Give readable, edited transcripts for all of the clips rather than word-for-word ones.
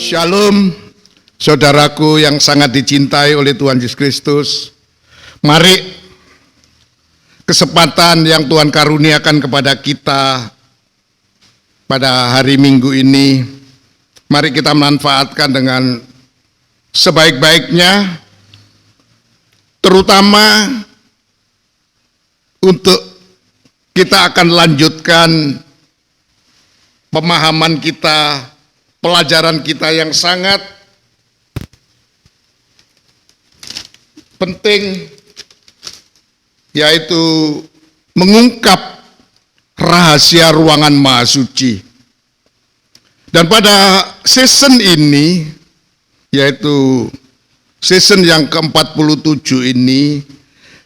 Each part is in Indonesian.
Shalom, saudaraku yang sangat dicintai oleh Tuhan Yesus Kristus. Mari kesempatan yang Tuhan karuniakan kepada kita pada hari Minggu ini, mari kita manfaatkan dengan sebaik-baiknya, terutama untuk kita akan lanjutkan pemahaman kita, pelajaran kita yang sangat penting, yaitu mengungkap rahasia ruangan Maha Suci. Dan pada season ini, yaitu season yang ke-47 ini,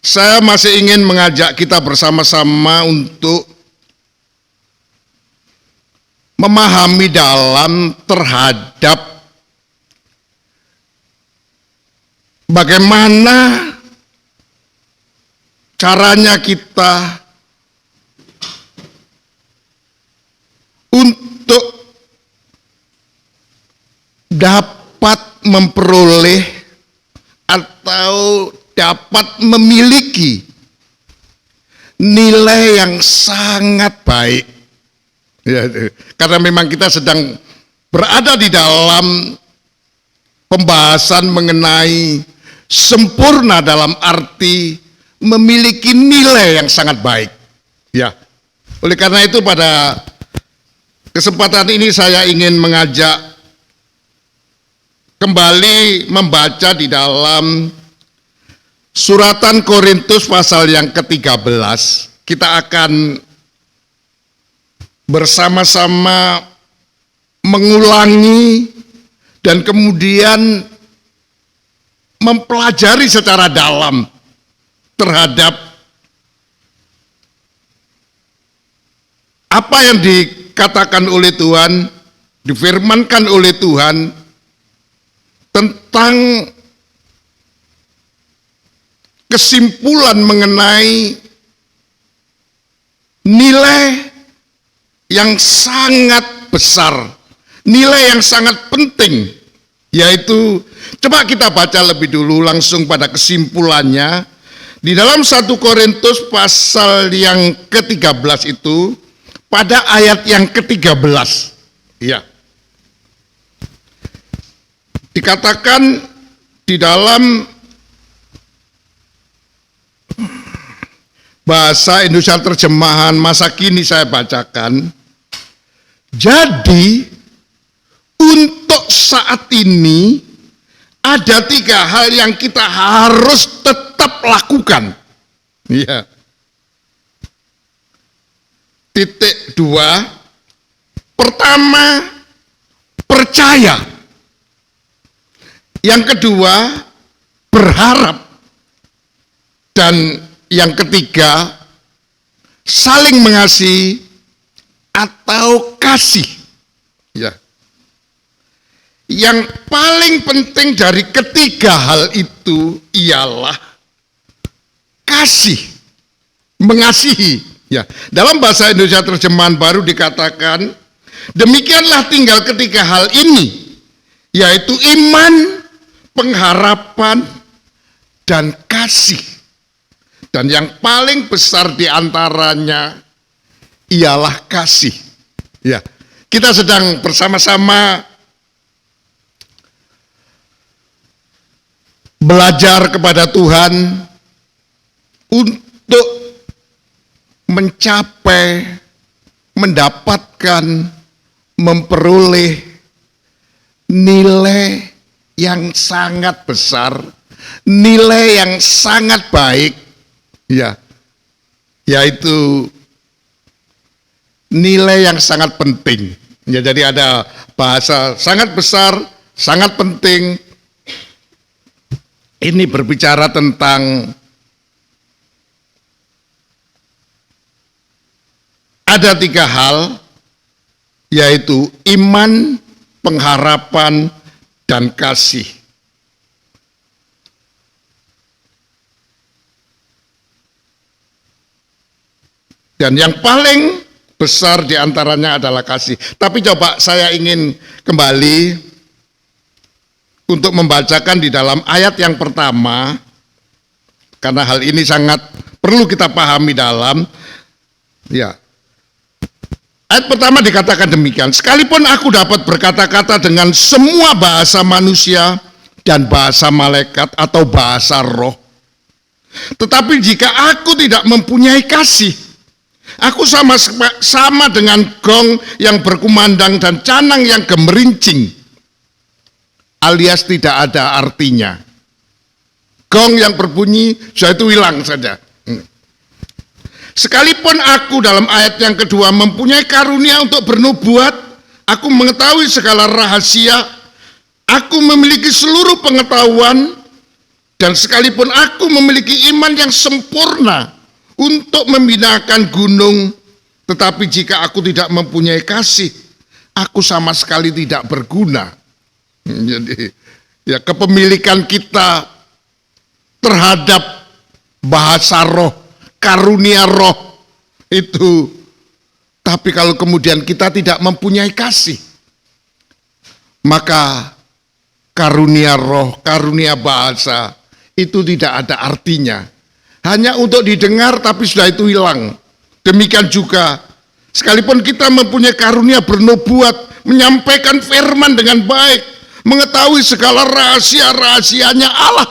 saya masih ingin mengajak kita bersama-sama untuk memahami dalam terhadap bagaimana caranya kita untuk dapat memperoleh atau dapat memiliki nilai yang sangat baik. Ya, karena memang kita sedang berada di dalam pembahasan mengenai sempurna dalam arti memiliki nilai yang sangat baik. Ya, oleh karena itu pada kesempatan ini saya ingin mengajak kembali membaca di dalam Suratan Korintus pasal yang ke-13. Kita akan bersama-sama mengulangi dan kemudian mempelajari secara dalam terhadap apa yang dikatakan oleh Tuhan, difirmankan oleh Tuhan tentang kesimpulan mengenai nilai yang sangat besar, nilai yang sangat penting, yaitu coba kita baca lebih dulu langsung pada kesimpulannya di dalam 1 Korintus pasal yang ke-13 itu pada ayat yang ke-13. Ya. Dikatakan di dalam bahasa Indonesia terjemahan masa kini saya bacakan. Jadi untuk saat ini ada 3 hal yang kita harus tetap lakukan. Ya. Titik 2. Pertama, percaya. Yang kedua, berharap. Dan yang ketiga, saling mengasihi atau kasih. Ya. Yang paling penting dari ketiga hal itu ialah kasih, mengasihi. Ya. Dalam bahasa Indonesia terjemahan baru dikatakan, demikianlah tinggal ketiga hal ini, yaitu iman, pengharapan, dan kasih. Dan yang paling besar di antaranya ialah kasih. Ya, kita sedang bersama-sama belajar kepada Tuhan untuk mencapai, mendapatkan, memperoleh nilai yang sangat besar, nilai yang sangat baik. Ya, yaitu nilai yang sangat penting. Ya, jadi ada bahasa sangat besar, sangat penting. Ini berbicara tentang ada 3 hal, yaitu iman, pengharapan, dan kasih. Dan yang paling besar diantaranya adalah kasih. Tapi coba saya ingin kembali untuk membacakan di dalam ayat yang pertama, karena hal ini sangat perlu kita pahami dalam, ya. Ayat pertama dikatakan demikian, sekalipun aku dapat berkata-kata dengan semua bahasa manusia dan bahasa malaikat atau bahasa roh, tetapi jika aku tidak mempunyai kasih, aku sama dengan gong yang berkumandang dan canang yang gemerincing, alias tidak ada artinya. Gong yang berbunyi, sudah itu hilang saja. Sekalipun aku dalam ayat yang kedua mempunyai karunia untuk bernubuat, aku mengetahui segala rahasia, aku memiliki seluruh pengetahuan, dan sekalipun aku memiliki iman yang sempurna untuk membinakan gunung, tetapi jika aku tidak mempunyai kasih, aku sama sekali tidak berguna. Jadi, ya, kepemilikan kita terhadap bahasa roh, karunia roh itu, tapi kalau kemudian kita tidak mempunyai kasih, maka karunia roh, karunia bahasa itu tidak ada artinya, hanya untuk didengar tapi sudah itu hilang. Demikian juga sekalipun kita mempunyai karunia bernubuat, menyampaikan firman dengan baik, mengetahui segala rahasia-rahasianya Allah,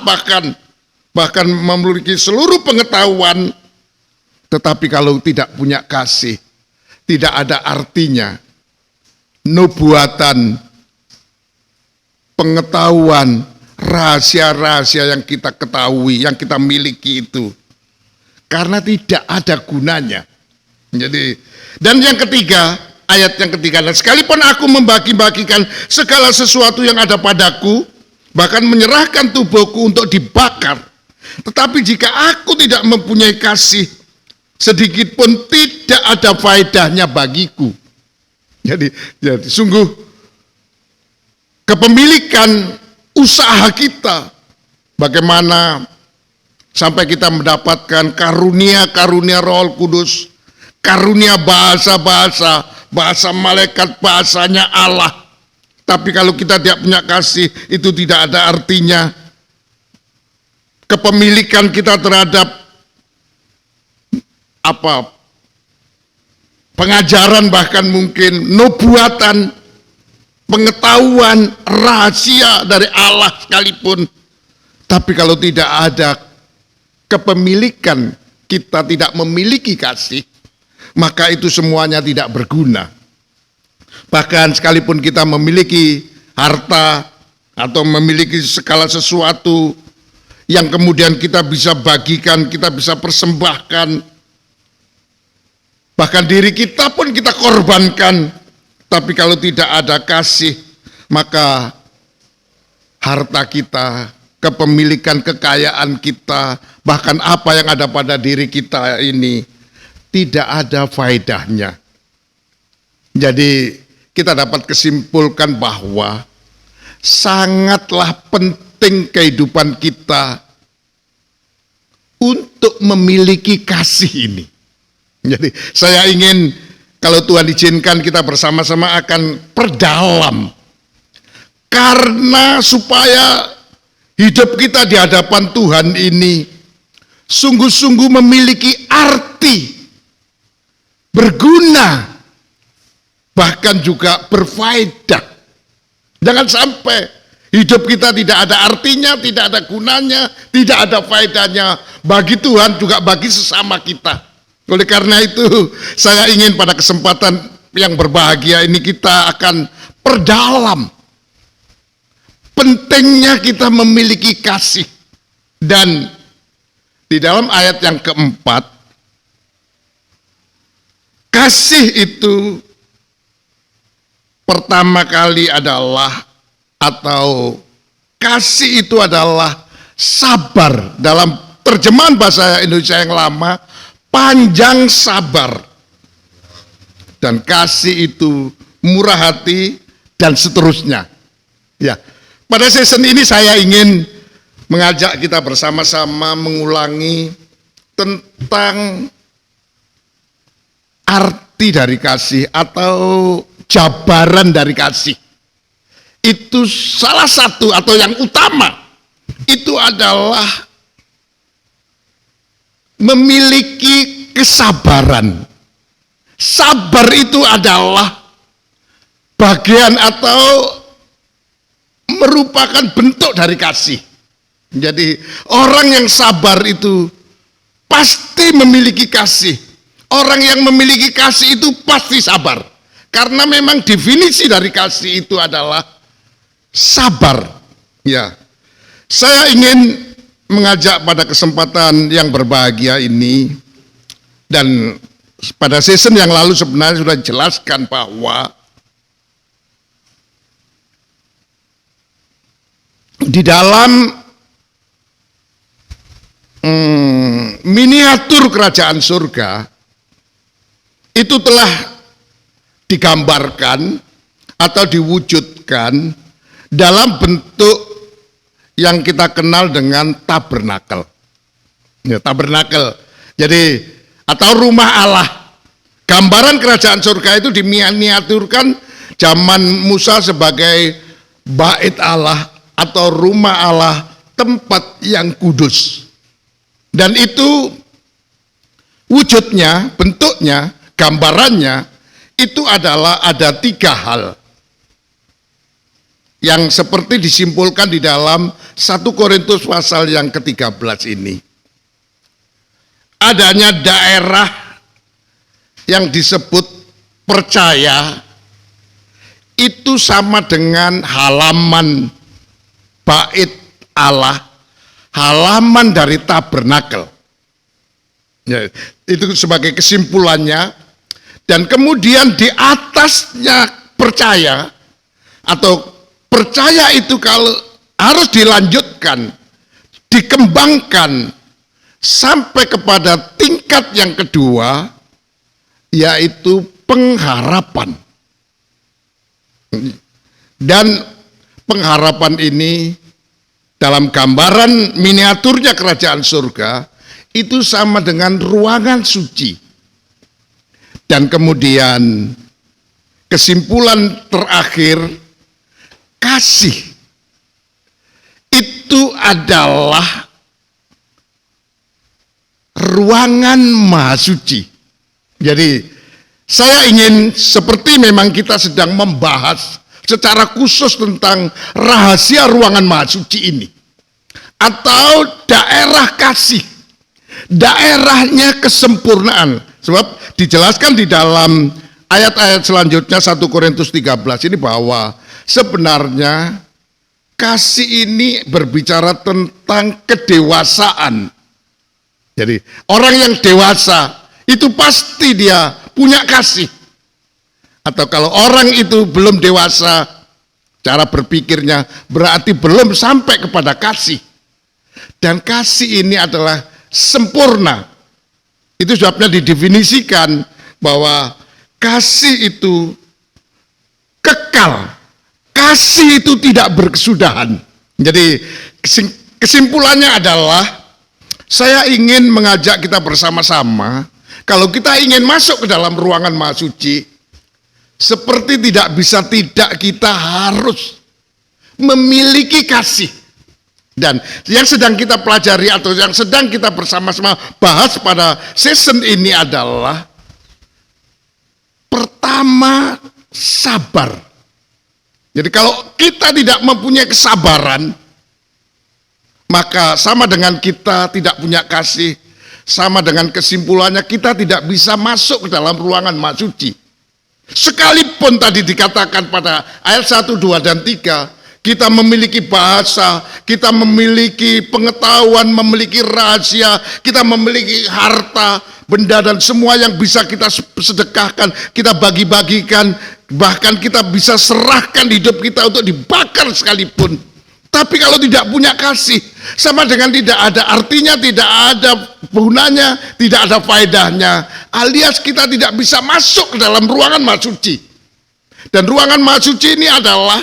bahkan memiliki seluruh pengetahuan, tetapi kalau tidak punya kasih, tidak ada artinya. Nubuatan, pengetahuan, rahasia-rahasia yang kita ketahui, yang kita miliki itu, karena tidak ada gunanya. Jadi, dan yang ketiga, ayat yang ketiga, sekalipun aku membagi-bagikan segala sesuatu yang ada padaku, bahkan menyerahkan tubuhku untuk dibakar, tetapi jika aku tidak mempunyai kasih, sedikit pun tidak ada faedahnya bagiku. Jadi sungguh kepemilikan usaha kita, bagaimana sampai kita mendapatkan karunia-karunia Roh Kudus, karunia bahasa-bahasa, bahasa malaikat, bahasanya Allah. Tapi kalau kita tidak punya kasih, itu tidak ada artinya. Kepemilikan kita terhadap pengajaran, bahkan mungkin nubuatan, pengetahuan, rahasia dari Allah sekalipun, tapi kalau tidak ada kepemilikan, kita tidak memiliki kasih, maka itu semuanya tidak berguna. Bahkan sekalipun kita memiliki harta atau memiliki segala sesuatu yang kemudian kita bisa bagikan, kita bisa persembahkan, bahkan diri kita pun kita korbankan, tapi kalau tidak ada kasih, maka harta kita, kepemilikan, kekayaan kita, bahkan apa yang ada pada diri kita ini tidak ada faedahnya. Jadi kita dapat kesimpulkan bahwa sangatlah penting kehidupan kita untuk memiliki kasih ini. Jadi saya ingin kalau Tuhan izinkan kita bersama-sama akan perdalam, karena supaya hidup kita di hadapan Tuhan ini sungguh-sungguh memiliki arti, berguna, bahkan juga berfaedah. Jangan sampai hidup kita tidak ada artinya, tidak ada gunanya, tidak ada faedahnya bagi Tuhan juga bagi sesama kita. Oleh karena itu, saya ingin pada kesempatan yang berbahagia ini kita akan perdalam pentingnya kita memiliki kasih. Dan di dalam ayat yang keempat, kasih itu pertama kali adalah, atau kasih itu adalah sabar. Dalam terjemahan bahasa Indonesia yang lama, panjang sabar, dan kasih itu murah hati, dan seterusnya. Ya, pada season ini saya ingin mengajak kita bersama-sama mengulangi tentang arti dari kasih atau jabaran dari kasih. itu salah satu atau yang utama itu adalah memiliki kesabaran. Sabar itu adalah bagian atau merupakan bentuk dari kasih. Jadi orang yang sabar itu pasti memiliki kasih. Orang yang memiliki kasih itu pasti sabar. Karena memang definisi dari kasih itu adalah sabar. Ya. Saya ingin mengajak pada kesempatan yang berbahagia ini, dan pada season yang lalu sebenarnya sudah dijelaskan bahwa di dalam miniatur kerajaan surga itu telah digambarkan atau diwujudkan dalam bentuk yang kita kenal dengan tabernakel. Ya, tabernakel. Jadi atau rumah Allah. Gambaran kerajaan surga itu diminiaturkan zaman Musa sebagai bait Allah atau rumah Allah, tempat yang kudus. Dan itu wujudnya, bentuknya, gambarannya itu adalah ada 3 hal yang seperti disimpulkan di dalam 1 Korintus pasal yang ke-13 ini. Adanya daerah yang disebut percaya itu sama dengan halaman bait Allah, halaman dari tabernakel. Ya, itu sebagai kesimpulannya. Dan kemudian di atasnya percaya, atau percaya itu kalau harus dilanjutkan, dikembangkan sampai kepada tingkat yang kedua, yaitu pengharapan. Dan pengharapan ini dalam gambaran miniaturnya kerajaan surga itu sama dengan ruangan suci. Dan kemudian kesimpulan terakhir, kasih itu adalah ruangan maha suci. Jadi saya ingin, seperti memang kita sedang membahas secara khusus tentang rahasia ruangan maha suci ini, atau daerah kasih, daerahnya kesempurnaan. Sebab dijelaskan di dalam ayat-ayat selanjutnya 1 Korintus 13 ini bahwa sebenarnya kasih ini berbicara tentang kedewasaan. Jadi orang yang dewasa itu pasti dia punya kasih. Atau kalau orang itu belum dewasa, cara berpikirnya berarti belum sampai kepada kasih. Dan kasih ini adalah sempurna. Itu sebabnya didefinisikan bahwa kasih itu kekal. Kasih itu tidak berkesudahan. Jadi kesimpulannya adalah saya ingin mengajak kita bersama-sama, kalau kita ingin masuk ke dalam ruangan maha suci, seperti tidak bisa tidak kita harus memiliki kasih. Dan yang sedang kita pelajari atau yang sedang kita bersama-sama bahas pada season ini adalah pertama, sabar. Jadi kalau kita tidak mempunyai kesabaran, maka sama dengan kita tidak punya kasih, sama dengan kesimpulannya kita tidak bisa masuk ke dalam ruangan maha suci. Sekalipun tadi dikatakan pada ayat 1, 2, dan 3, kita memiliki bahasa, kita memiliki pengetahuan, memiliki rahasia, kita memiliki harta, benda, dan semua yang bisa kita sedekahkan, kita bagi-bagikan, bahkan kita bisa serahkan hidup kita untuk dibakar sekalipun. Tapi kalau tidak punya kasih, sama dengan tidak ada artinya, tidak ada gunanya, tidak ada faedahnya, alias kita tidak bisa masuk ke dalam ruangan maha suci. Dan ruangan maha suci ini adalah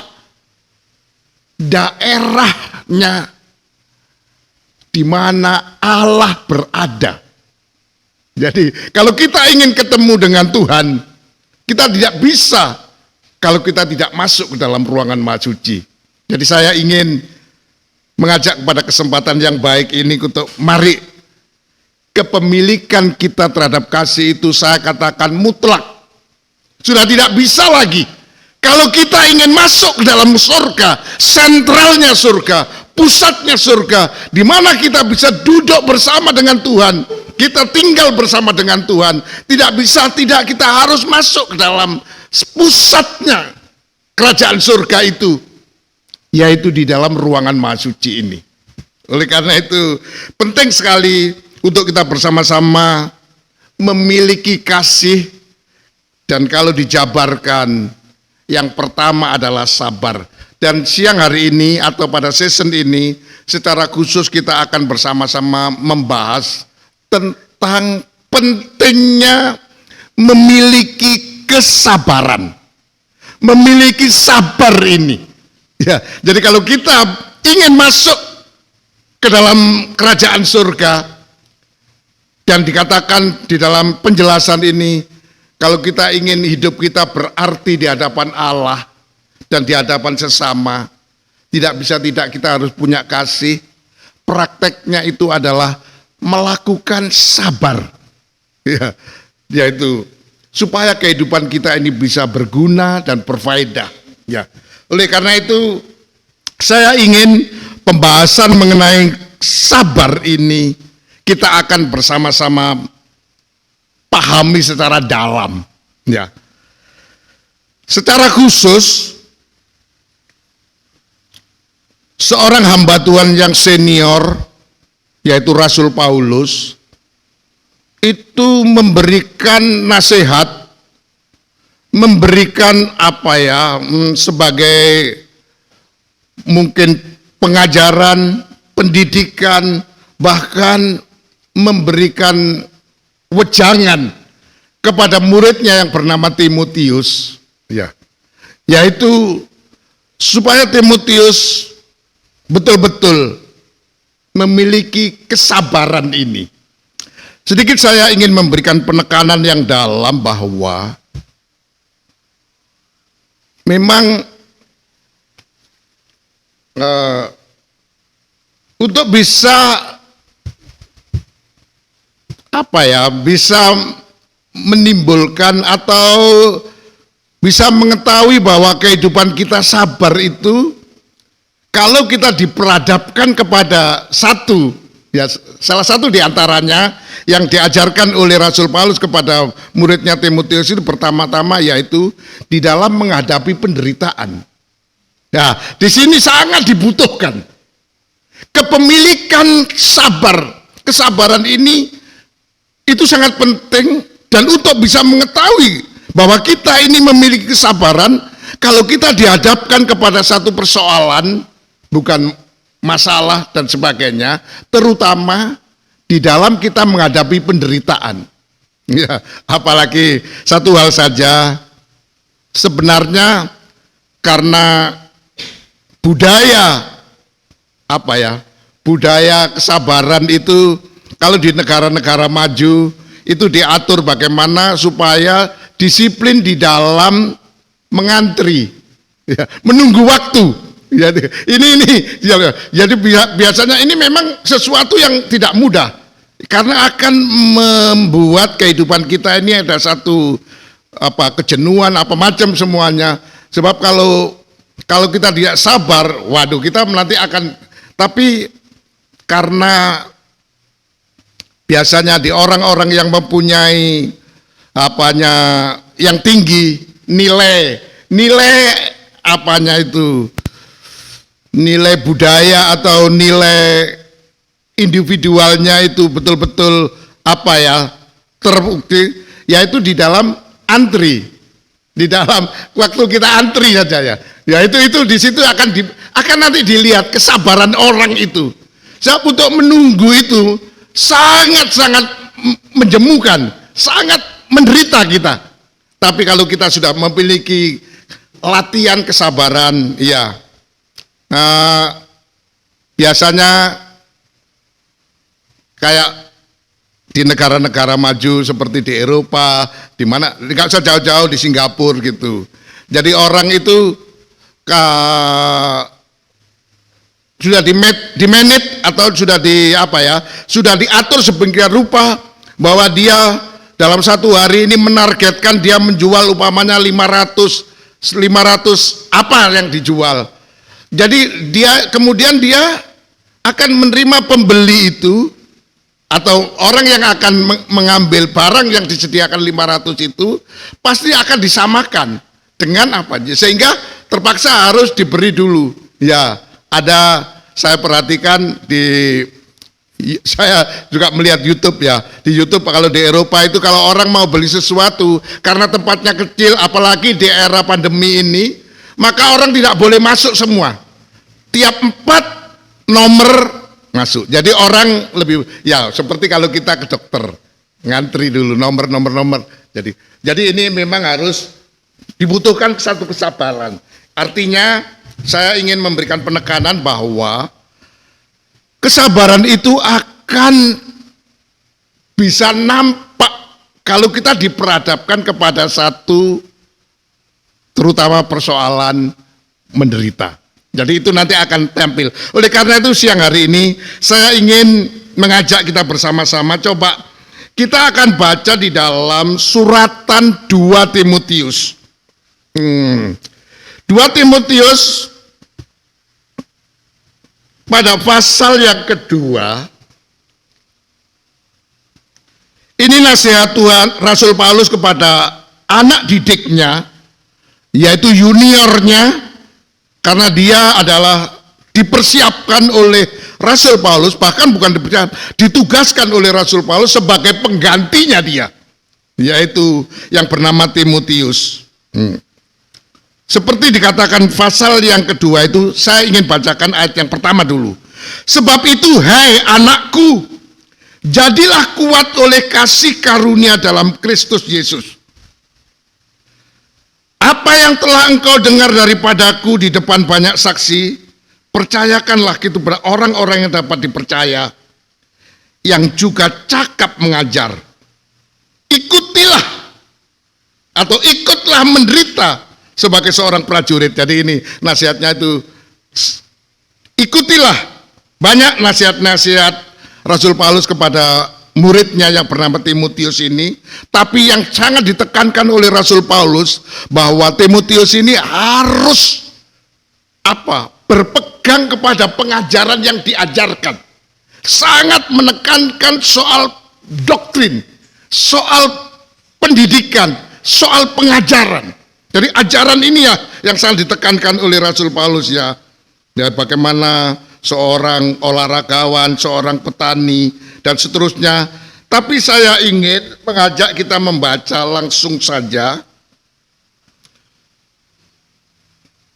daerahnya di mana Allah berada. Jadi kalau kita ingin ketemu dengan Tuhan, kita tidak bisa kalau kita tidak masuk ke dalam ruangan Maha Suci. Jadi saya ingin mengajak pada kesempatan yang baik ini untuk mari kepemilikan kita terhadap kasih itu saya katakan mutlak. Sudah tidak bisa lagi. Kalau kita ingin masuk ke dalam surga, sentralnya surga, pusatnya surga, di mana kita bisa duduk bersama dengan Tuhan, kita tinggal bersama dengan Tuhan, tidak kita harus masuk ke dalam pusatnya kerajaan surga itu, yaitu di dalam ruangan Maha Suci ini. Oleh karena itu penting sekali untuk kita bersama-sama memiliki kasih, dan kalau dijabarkan yang pertama adalah sabar. Dan siang hari ini atau pada season ini secara khusus kita akan bersama-sama membahas tentang pentingnya memiliki kesabaran. Memiliki sabar ini. Ya, jadi kalau kita ingin masuk ke dalam kerajaan surga, dan dikatakan di dalam penjelasan ini, kalau kita ingin hidup kita berarti di hadapan Allah dan di hadapan sesama, tidak bisa tidak kita harus punya kasih. Prakteknya itu adalah melakukan sabar. Ya, yaitu supaya kehidupan kita ini bisa berguna dan berfaedah. Ya. Oleh karena itu saya ingin pembahasan mengenai sabar ini kita akan bersama-sama pahami secara dalam, ya. Secara khusus, seorang hamba Tuhan yang senior, yaitu Rasul Paulus, itu memberikan nasihat, memberikan sebagai mungkin pengajaran, pendidikan, bahkan memberikan wejangan kepada muridnya yang bernama Timotius, ya, yaitu supaya Timotius betul-betul memiliki kesabaran ini. Sedikit saya ingin memberikan penekanan yang dalam bahwa memang untuk bisa bisa menimbulkan atau bisa mengetahui bahwa kehidupan kita sabar itu kalau kita diperadabkan kepada salah satu diantaranya yang diajarkan oleh Rasul Paulus kepada muridnya Timotius itu pertama-tama yaitu di dalam menghadapi penderitaan. Ya, di sini sangat dibutuhkan kepemilikan sabar. Kesabaran ini itu sangat penting, dan untuk bisa mengetahui bahwa kita ini memiliki kesabaran, kalau kita dihadapkan kepada satu persoalan, bukan masalah dan sebagainya, terutama di dalam kita menghadapi penderitaan. Ya, apalagi satu hal saja, sebenarnya karena budaya kesabaran itu kalau di negara-negara maju itu diatur bagaimana supaya disiplin di dalam mengantri, ya, menunggu waktu. Ya, jadi biasanya ini memang sesuatu yang tidak mudah karena akan membuat kehidupan kita ini ada satu kejenuhan macam semuanya. Sebab kalau kita tidak sabar, waduh kita nanti akan. Tapi karena biasanya di orang-orang yang mempunyai yang tinggi nilai nilai budaya atau nilai individualnya itu betul-betul terbukti, yaitu di dalam antri, di dalam waktu kita antri saja ya itu di situ akan nanti dilihat kesabaran orang itu. Sebab untuk menunggu itu sangat-sangat menjemukan, sangat menderita kita. Tapi kalau kita sudah memiliki latihan kesabaran, ya, biasanya kayak di negara-negara maju seperti di Eropa, di mana nggak usah jauh-jauh di Singapura gitu. Jadi orang itu sudah di manage atau sudah sudah diatur sedemikian rupa bahwa dia dalam satu hari ini menargetkan dia menjual umpamanya 500 apa yang dijual. Jadi kemudian dia akan menerima pembeli itu atau orang yang akan mengambil barang yang disediakan 500 itu pasti akan disamakan dengan apa aja, sehingga terpaksa harus diberi dulu. Ya, saya perhatikan saya juga melihat YouTube ya. Di YouTube kalau di Eropa itu kalau orang mau beli sesuatu karena tempatnya kecil, apalagi di era pandemi ini, maka orang tidak boleh masuk semua. Tiap 4 nomor masuk. Jadi orang lebih seperti kalau kita ke dokter, ngantri dulu nomor. Jadi ini memang harus dibutuhkan satu kesabaran. Artinya saya ingin memberikan penekanan bahwa kesabaran itu akan bisa nampak kalau kita diperhadapkan kepada satu terutama persoalan menderita. Jadi itu nanti akan tampil. Oleh karena itu siang hari ini saya ingin mengajak kita bersama-sama, coba kita akan baca di dalam suratan 2 Timotius. 2 Timotius pada pasal yang kedua, ini nasihat Tuhan Rasul Paulus kepada anak didiknya, yaitu juniornya, karena dia adalah dipersiapkan oleh Rasul Paulus, bahkan bukan ditugaskan oleh Rasul Paulus sebagai penggantinya dia, yaitu yang bernama Timotius. Seperti dikatakan pasal yang kedua itu, saya ingin bacakan ayat yang pertama dulu. Sebab itu, hai anakku, jadilah kuat oleh kasih karunia dalam Kristus Yesus. Apa yang telah engkau dengar daripadaku di depan banyak saksi, percayakanlah itu pada orang-orang yang dapat dipercaya, yang juga cakap mengajar. Ikutilah atau ikutlah menderita sebagai seorang prajurit. Jadi ini nasihatnya itu, ikutilah. Banyak nasihat-nasihat Rasul Paulus kepada muridnya yang bernama Timotius ini, tapi yang sangat ditekankan oleh Rasul Paulus bahwa Timotius ini harus berpegang kepada pengajaran yang diajarkan. Sangat menekankan soal doktrin, soal pendidikan, soal pengajaran. Jadi ajaran ini ya yang sangat ditekankan oleh Rasul Paulus ya. Bagaimana seorang olahragawan, seorang petani, dan seterusnya. Tapi saya ingin mengajak kita membaca langsung saja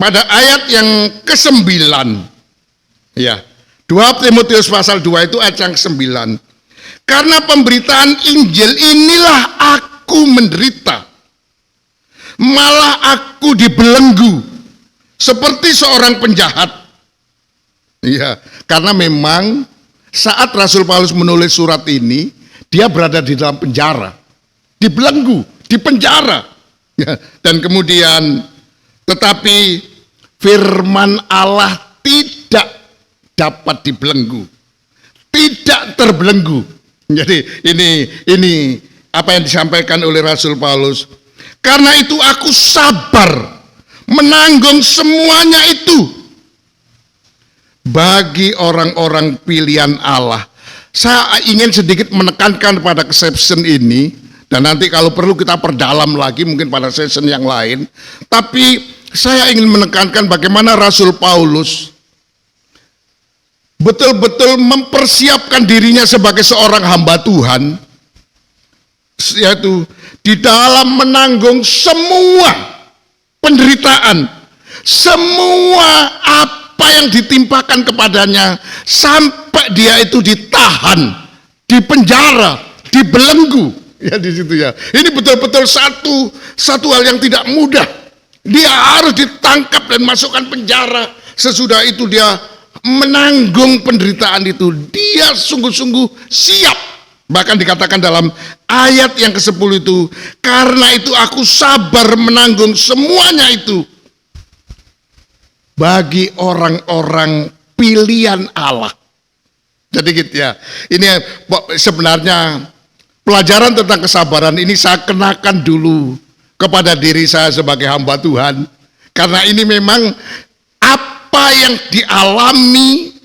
pada ayat yang ke-9. Ya, 2 Timotius pasal 2 itu ayat yang ke-9. Karena pemberitaan Injil inilah aku menderita, malah aku dibelenggu seperti seorang penjahat. Iya, karena memang saat Rasul Paulus menulis surat ini, dia berada di dalam penjara, dibelenggu, dipenjara. Ya, dan kemudian, tetapi firman Allah tidak dapat dibelenggu, tidak terbelenggu. Jadi ini apa yang disampaikan oleh Rasul Paulus. Karena itu aku sabar menanggung semuanya itu bagi orang-orang pilihan Allah. Saya ingin sedikit menekankan pada exception ini, dan nanti kalau perlu kita perdalam lagi mungkin pada session yang lain. Tapi saya ingin menekankan bagaimana Rasul Paulus betul-betul mempersiapkan dirinya sebagai seorang hamba Tuhan, yaitu di dalam menanggung semua penderitaan, semua apa yang ditimpakan kepadanya, sampai dia itu ditahan, dipenjara, dibelenggu. Ya di situ ya. Ini betul-betul satu hal yang tidak mudah. Dia harus ditangkap dan masukkan penjara. Sesudah itu dia menanggung penderitaan itu. Dia sungguh-sungguh siap Bahkan dikatakan dalam ayat yang ke-10 itu, karena itu aku sabar menanggung semuanya itu bagi orang-orang pilihan Allah. Jadi gitu ya. Ini sebenarnya pelajaran tentang kesabaran ini saya kenakan dulu kepada diri saya sebagai hamba Tuhan. Karena ini memang apa yang dialami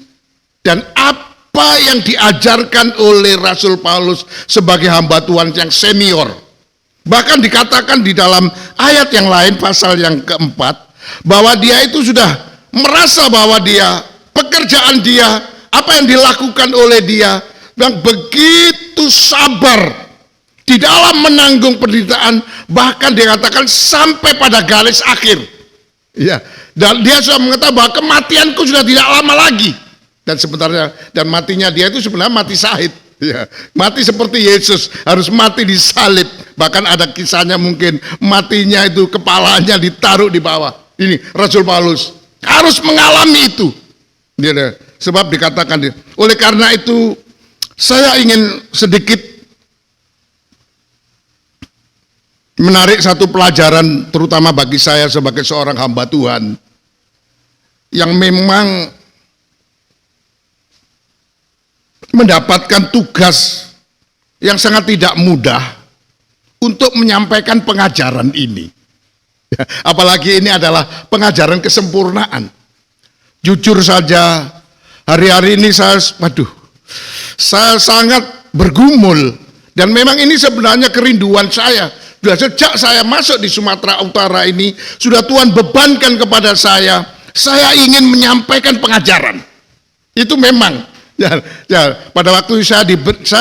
dan apa yang diajarkan oleh Rasul Paulus sebagai hamba Tuhan yang senior. Bahkan dikatakan di dalam ayat yang lain pasal yang keempat, bahwa dia itu sudah merasa bahwa dia, pekerjaan dia, apa yang dilakukan oleh dia, dan begitu sabar di dalam menanggung penderitaan, bahkan dikatakan sampai pada garis akhir. Ya, dan dia sudah mengatakan bahwa kematianku sudah tidak lama lagi. Dan sebenarnya, dan matinya dia itu sebenarnya mati syahid, ya, mati seperti Yesus, harus mati disalib. Bahkan ada kisahnya mungkin matinya itu kepalanya ditaruh di bawah. Ini Rasul Paulus harus mengalami itu, ya, sebab dikatakan. Oleh karena itu saya ingin sedikit menarik satu pelajaran, terutama bagi saya sebagai seorang hamba Tuhan yang memang mendapatkan tugas yang sangat tidak mudah untuk menyampaikan pengajaran ini. Apalagi ini adalah pengajaran kesempurnaan. Jujur saja, hari-hari ini saya sangat bergumul, dan memang ini sebenarnya kerinduan saya. Sudah sejak saya masuk di Sumatera Utara ini, sudah Tuhan bebankan kepada saya ingin menyampaikan pengajaran. Itu memang. Ya, pada waktu saya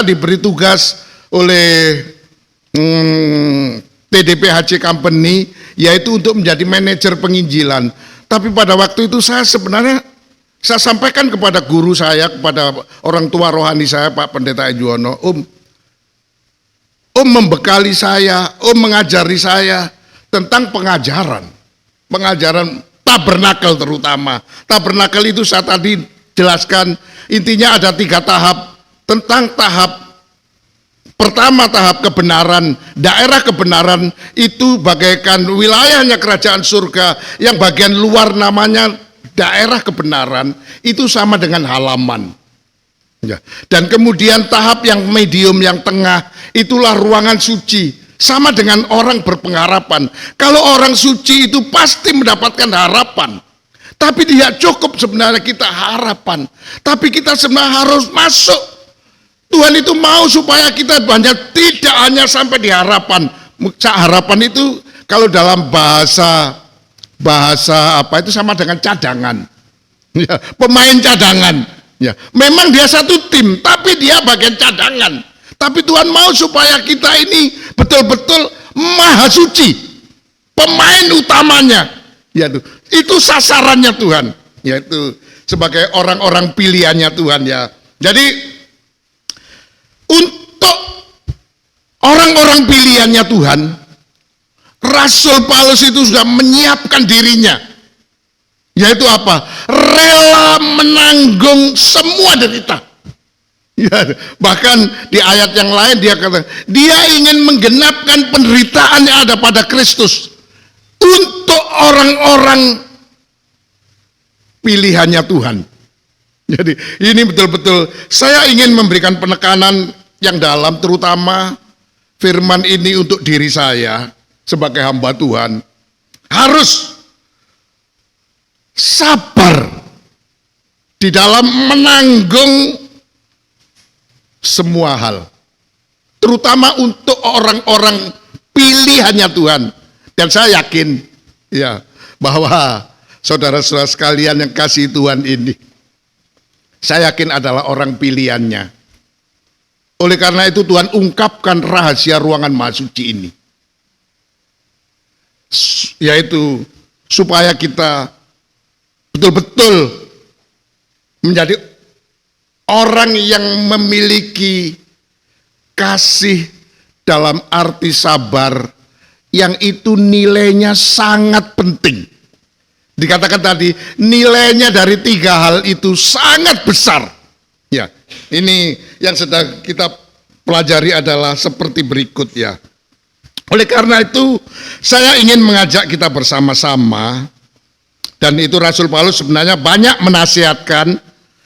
diberi tugas oleh TDP-HC Company, yaitu untuk menjadi manajer penginjilan. Tapi pada waktu itu saya sampaikan kepada guru saya, kepada orang tua rohani saya, Pak Pendeta Ejuwono, Om membekali saya, Om mengajari saya tentang pengajaran tabernakel terutama. Tabernakel itu saya tadi jelaskan, intinya ada 3 tahap. Tentang tahap pertama, tahap kebenaran, daerah kebenaran itu bagaikan wilayahnya kerajaan surga, yang bagian luar namanya daerah kebenaran, itu sama dengan halaman. Ya. Dan kemudian tahap yang medium, yang tengah, itulah ruangan suci, sama dengan orang berpengharapan. Kalau orang suci itu pasti mendapatkan harapan. Tapi tidak cukup sebenarnya kita harapan, tapi kita sebenarnya harus masuk. Tuhan itu mau supaya kita tidak hanya sampai di harapan. Harapan itu kalau dalam bahasa apa itu sama dengan cadangan. Ya, pemain cadangan. Ya, memang dia satu tim, tapi dia bagian cadangan. Tapi Tuhan mau supaya kita ini betul-betul maha suci, pemain utamanya. Ya, itu sasarannya Tuhan, yaitu sebagai orang-orang pilihannya Tuhan, ya. Jadi untuk orang-orang pilihannya Tuhan, Rasul Paulus itu sudah menyiapkan dirinya, yaitu apa? Rela menanggung semua derita. Ya, bahkan di ayat yang lain dia kata, dia ingin menggenapkan penderitaan yang ada pada Kristus untuk orang-orang pilihannya Tuhan. Jadi ini betul-betul saya ingin memberikan penekanan yang dalam, terutama firman ini untuk diri saya sebagai hamba Tuhan. Harus sabar di dalam menanggung semua hal, terutama untuk orang-orang pilihannya Tuhan. Dan saya yakin, ya, bahwa saudara-saudara sekalian yang kasih Tuhan ini, saya yakin adalah orang pilihannya. Oleh karena itu Tuhan ungkapkan rahasia ruangan maha suci ini, yaitu supaya kita betul-betul menjadi orang yang memiliki kasih dalam arti sabar, yang itu nilainya sangat penting. Dikatakan tadi nilainya dari 3 hal itu sangat besar. Ya, ini yang sedang kita pelajari adalah seperti berikut ya. Oleh karena itu, saya ingin mengajak kita bersama-sama, dan itu Rasul Paulus sebenarnya banyak menasihatkan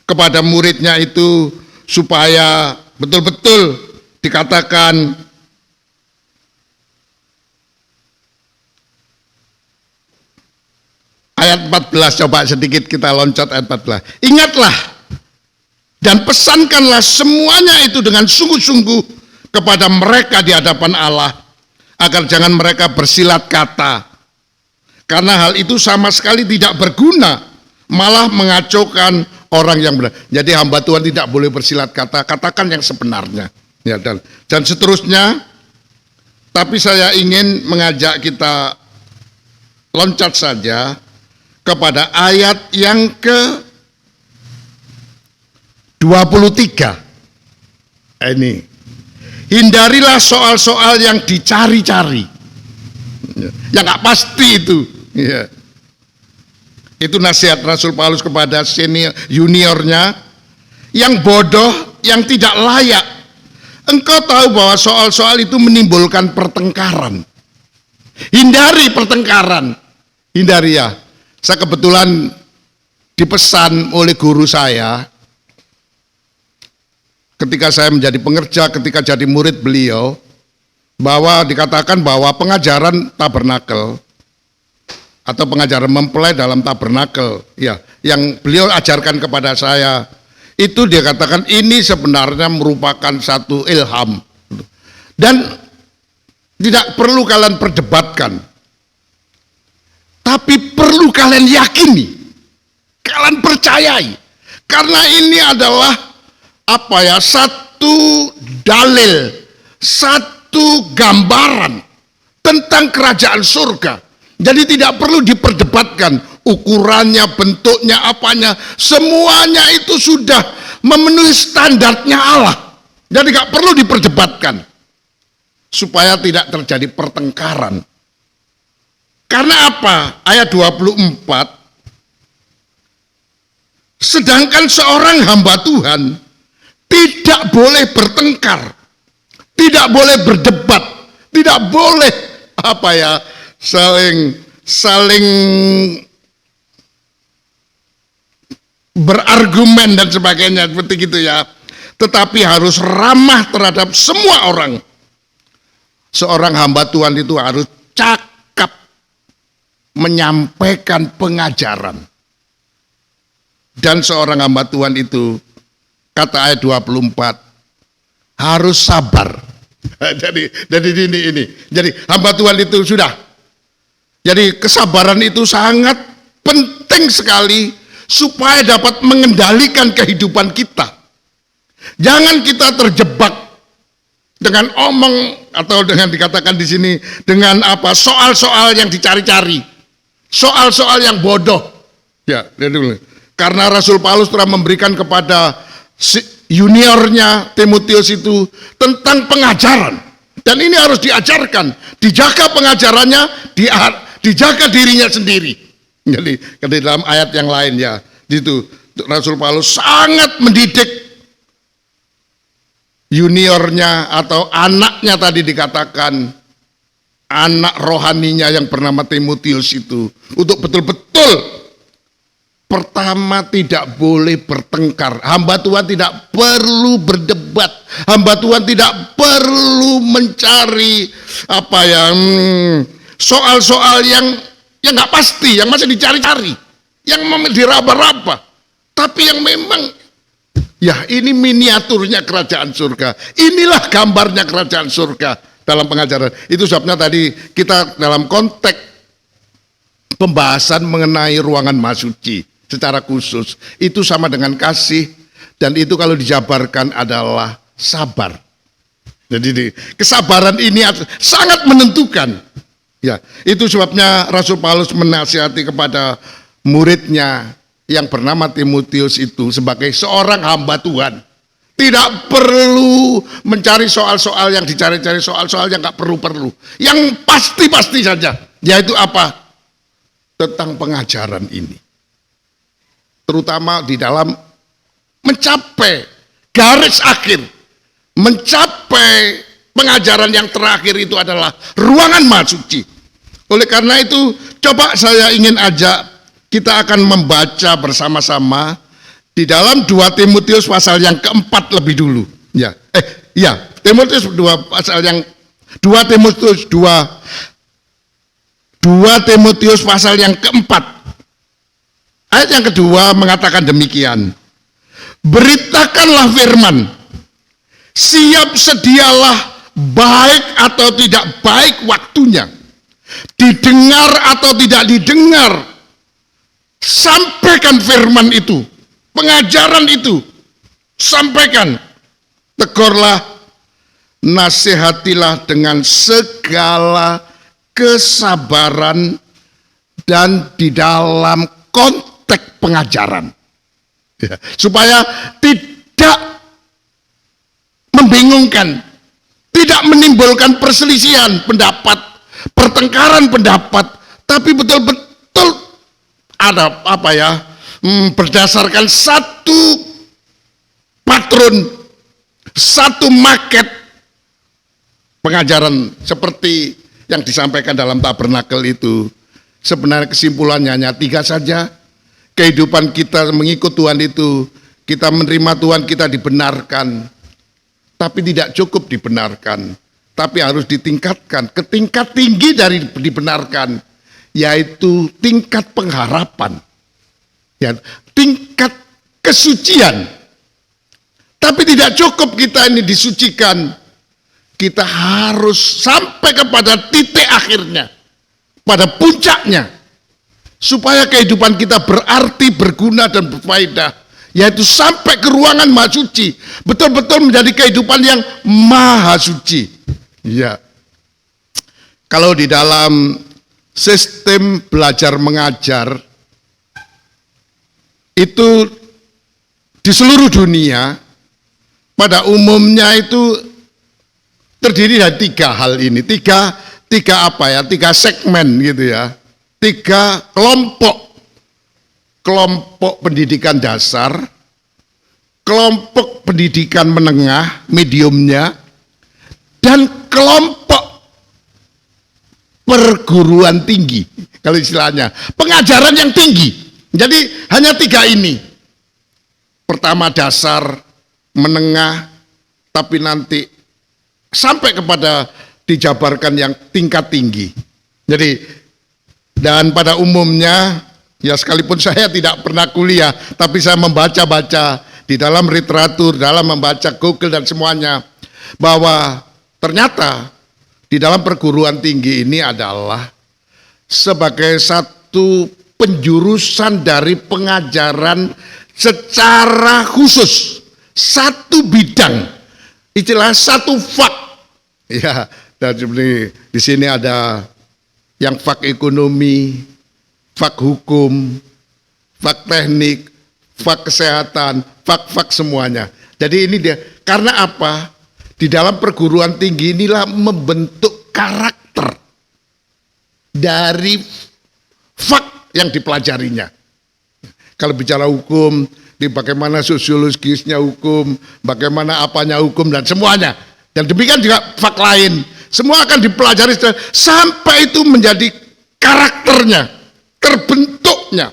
kepada muridnya itu supaya betul-betul dikatakan ayat 14, coba sedikit kita loncat ayat 14. Ingatlah dan pesankanlah semuanya itu dengan sungguh-sungguh kepada mereka di hadapan Allah, agar jangan mereka bersilat kata. Karena hal itu sama sekali tidak berguna, malah mengacaukan orang yang benar. Jadi hamba Tuhan tidak boleh bersilat kata, katakan yang sebenarnya. Ya, dan seterusnya, tapi saya ingin mengajak kita loncat saja kepada ayat yang ke-23. Ini, hindarilah soal-soal yang dicari-cari, yang nggak pasti itu. Ya. Itu nasihat Rasul Paulus kepada juniornya, yang bodoh, yang tidak layak. Engkau tahu bahwa soal-soal itu menimbulkan pertengkaran. Hindari pertengkaran. Hindari ya. Saya kebetulan dipesan oleh guru saya, ketika saya menjadi pengerja, ketika jadi murid beliau, bahwa dikatakan bahwa pengajaran tabernakel atau pengajaran mempelai dalam tabernakel, ya, yang beliau ajarkan kepada saya, itu dia katakan ini sebenarnya merupakan satu ilham dan tidak perlu kalian perdebatkan, tapi perlu kalian yakini, kalian percayai, karena ini adalah apa ya, satu dalil, satu gambaran tentang kerajaan surga. Jadi tidak perlu diperdebatkan ukurannya, bentuknya, apanya, semuanya itu sudah memenuhi standarnya Allah. Jadi gak perlu diperdebatkan supaya tidak terjadi pertengkaran. Karena apa? Ayat 24, sedangkan seorang hamba Tuhan tidak boleh bertengkar, tidak boleh berdebat, tidak boleh apa ya, saling berargumen dan sebagainya seperti gitu ya. Tetapi harus ramah terhadap semua orang. Seorang hamba Tuhan itu harus cakap menyampaikan pengajaran. Dan seorang hamba Tuhan itu, kata ayat 24, harus sabar. Jadi ini. Jadi hamba Tuhan itu sudah. Jadi kesabaran itu sangat penting sekali supaya dapat mengendalikan kehidupan kita. Jangan kita terjebak dengan omong atau dengan dikatakan di sini dengan apa, soal-soal yang dicari-cari, soal-soal yang bodoh. Ya, karena Rasul Paulus telah memberikan kepada juniornya Timotius itu tentang pengajaran, dan ini harus diajarkan, dijaga pengajarannya, dijaga dirinya sendiri. Jadi dalam ayat yang lain ya, itu Rasul Paulus sangat mendidik juniornya atau anaknya, tadi dikatakan anak rohaninya yang bernama Timotius itu, untuk betul-betul pertama tidak boleh bertengkar. Hamba Tuhan tidak perlu berdebat. Hamba Tuhan tidak perlu mencari apa ya, soal-soal yang nggak pasti, yang masih dicari-cari, yang diraba-raba. Tapi yang memang ya ini miniaturnya kerajaan surga. Inilah gambarnya kerajaan surga dalam pengajaran. Itu sebabnya tadi kita dalam konteks pembahasan mengenai ruangan maha suci secara khusus, itu sama dengan kasih, dan itu kalau dijabarkan adalah sabar. Jadi kesabaran ini sangat menentukan. Ya, itu sebabnya Rasul Paulus menasihati kepada muridnya yang bernama Timotius itu sebagai seorang hamba Tuhan. Tidak perlu mencari soal-soal yang dicari-cari, soal-soal yang gak perlu-perlu. Yang pasti-pasti saja, yaitu apa? Tentang pengajaran ini. Terutama di dalam mencapai garis akhir, mencapai pengajaran yang terakhir itu adalah ruangan maha suci. Oleh karena itu, coba saya ingin ajak kita akan membaca bersama-sama di dalam 2 Timotius pasal yang keempat lebih dulu. Timotius 2 pasal yang 2 Timotius pasal yang keempat. Ayat yang kedua mengatakan demikian. Beritakanlah firman. Siap sedialah baik atau tidak baik waktunya. Didengar atau tidak didengar. Sampaikan firman itu. Pengajaran itu. Sampaikan. Tegurlah, nasihatilah dengan segala kesabaran dan di dalam konteks pengajaran. Ya, supaya tidak membingungkan, tidak menimbulkan perselisihan pendapat, pertengkaran pendapat, tapi betul-betul ada berdasarkan satu patron, satu market pengajaran seperti yang disampaikan dalam tabernakel itu. Sebenarnya kesimpulannya hanya 3 saja. Kehidupan kita mengikut Tuhan itu, kita menerima Tuhan, kita dibenarkan. Tapi tidak cukup dibenarkan, tapi harus ditingkatkan ke tingkat tinggi dari dibenarkan, yaitu tingkat pengharapan, ya, tingkat kesucian. Tapi tidak cukup kita ini disucikan, kita harus sampai kepada titik akhirnya, pada puncaknya, supaya kehidupan kita berarti, berguna, dan berfaedah, yaitu sampai ke ruangan maha suci, betul-betul menjadi kehidupan yang maha suci. Ya, kalau di dalam sistem belajar mengajar itu di seluruh dunia pada umumnya itu terdiri dari 3 hal ini, tiga segmen gitu ya, 3 kelompok pendidikan dasar, kelompok pendidikan menengah, mediumnya, dan kelompok perguruan tinggi, kalau istilahnya, pengajaran yang tinggi. Jadi hanya 3 ini. Pertama dasar, menengah, tapi nanti sampai kepada dijabarkan yang tingkat tinggi. Jadi, dan pada umumnya, ya sekalipun saya tidak pernah kuliah, tapi saya membaca-baca di dalam literatur, dalam membaca Google dan semuanya, bahwa ternyata di dalam perguruan tinggi ini adalah sebagai satu penjurusan dari pengajaran secara khusus, satu bidang, istilah satu fak. Ya, dan di sini ada yang fak ekonomi, fak hukum, fak teknik, fak kesehatan, fak semuanya. Jadi ini dia, karena apa? Di dalam perguruan tinggi inilah membentuk karakter dari fak yang dipelajarinya. Kalau bicara hukum, di bagaimana sosiologisnya hukum, bagaimana apanya hukum, dan semuanya. Dan demikian juga fak lain. Semua akan dipelajari sampai itu menjadi karakternya, terbentuknya,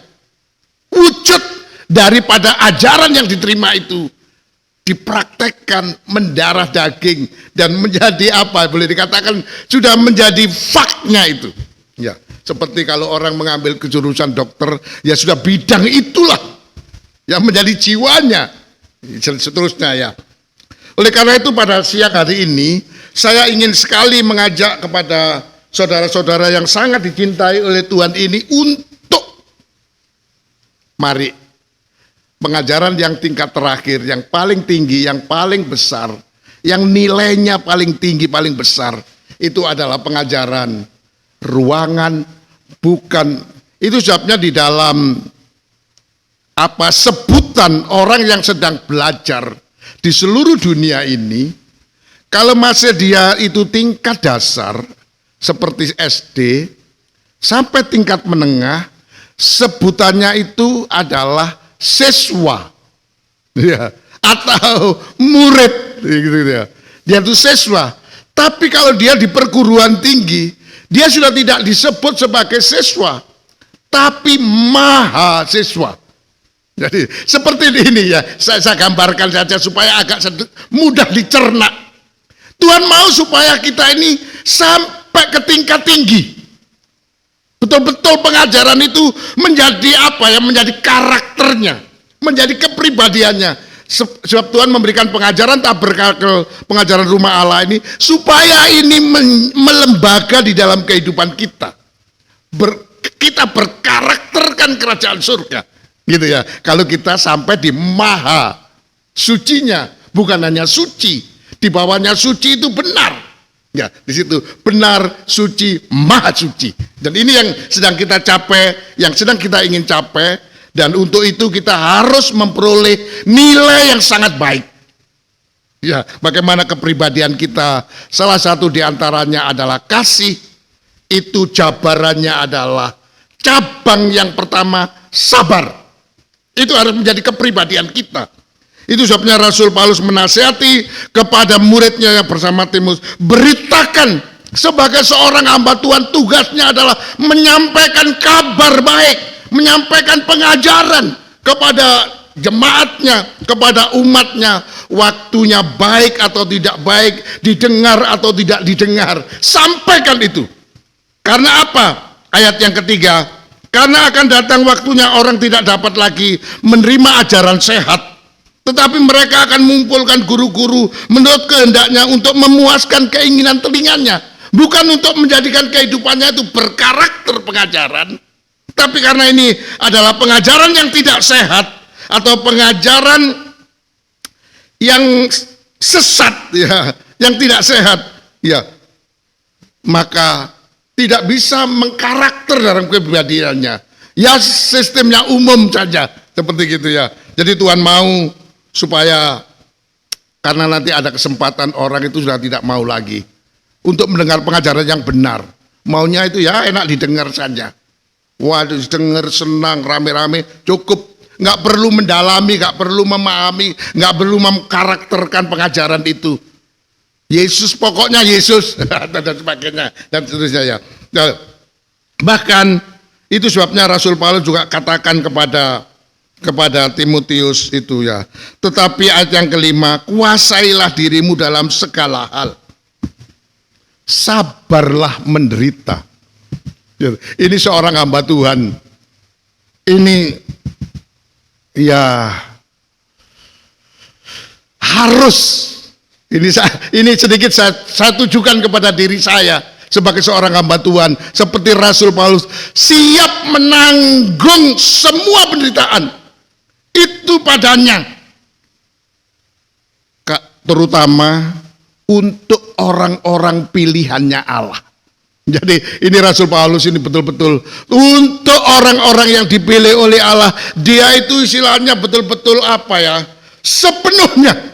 wujud daripada ajaran yang diterima itu dipraktekkan mendarah daging dan menjadi apa, boleh dikatakan sudah menjadi faknya itu. Ya, seperti kalau orang mengambil kejurusan dokter, ya sudah bidang itulah yang menjadi jiwanya, seterusnya ya. Oleh karena itu pada siang hari ini saya ingin sekali mengajak kepada saudara-saudara yang sangat dicintai oleh Tuhan ini untuk mari pengajaran yang tingkat terakhir, yang paling tinggi, yang paling besar, yang nilainya paling tinggi, paling besar, itu adalah pengajaran ruangan, bukan, itu sebabnya di dalam sebutan orang yang sedang belajar di seluruh dunia ini, kalau masih dia itu tingkat dasar seperti SD sampai tingkat menengah, sebutannya itu adalah siswa. Ya, atau murid gitu ya. Dia itu siswa. Tapi kalau dia di perguruan tinggi, dia sudah tidak disebut sebagai siswa, tapi mahasiswa. Jadi seperti ini ya, saya gambarkan saja supaya agak mudah dicerna. Tuhan mau supaya kita ini sampai ke tingkat tinggi. Betul-betul pengajaran itu menjadi apa ya, menjadi karakternya, menjadi kepribadiannya. Sebab Tuhan memberikan pengajaran tabernakel, pengajaran rumah Allah ini supaya ini melembaga di dalam kehidupan kita. Kita berkarakterkan kerajaan surga, gitu ya. Kalau kita sampai di maha sucinya, bukan hanya suci, di bawahnya suci itu benar. Ya, di situ benar, suci, maha suci. Dan ini yang sedang kita capai, yang sedang kita ingin capai. Dan untuk itu kita harus memperoleh nilai yang sangat baik. Ya, bagaimana kepribadian kita? Salah satu diantaranya adalah kasih. Itu jabarannya adalah cabang yang pertama, sabar. Itu harus menjadi kepribadian kita. Itu sebabnya Rasul Paulus menasihati kepada muridnya yang bersama Timotius, beritakan sebagai seorang hamba Tuhan, tugasnya adalah menyampaikan kabar baik, menyampaikan pengajaran kepada jemaatnya, kepada umatnya. Waktunya baik atau tidak baik, didengar atau tidak didengar, sampaikan itu. Karena apa? Ayat yang ketiga, karena akan datang waktunya orang tidak dapat lagi menerima ajaran sehat, tetapi mereka akan mengumpulkan guru-guru menurut kehendaknya untuk memuaskan keinginan telinganya, bukan untuk menjadikan kehidupannya itu berkarakter pengajaran. Tapi karena ini adalah pengajaran yang tidak sehat atau pengajaran yang sesat ya, yang tidak sehat ya, maka tidak bisa mengkarakter dalam kepribadiannya. Ya sistemnya umum saja seperti gitu ya. Jadi Tuhan mau supaya karena nanti ada kesempatan orang itu sudah tidak mau lagi untuk mendengar pengajaran yang benar. Maunya itu ya enak didengar saja. Waduh, dengar senang rame-rame cukup, nggak perlu mendalami, nggak perlu memahami, nggak perlu mengkarakterkan pengajaran itu. Yesus pokoknya Yesus dan sebagainya dan seterusnya ya. Bahkan itu sebabnya Rasul Paulus juga katakan kepada Timotius itu ya. Tetapi ayat yang kelima, kuasailah dirimu dalam segala hal. Sabarlah menderita. Ini seorang hamba Tuhan. Ini ya harus. Ini sedikit saya tujukan kepada diri saya sebagai seorang hamba Tuhan. Seperti Rasul Paulus, siap menanggung semua penderitaan. Itu padanya. Terutama untuk orang-orang pilihannya Allah. Jadi ini Rasul Paulus ini betul-betul untuk orang-orang yang dipilih oleh Allah. Dia itu istilahnya betul-betul apa ya, sepenuhnya.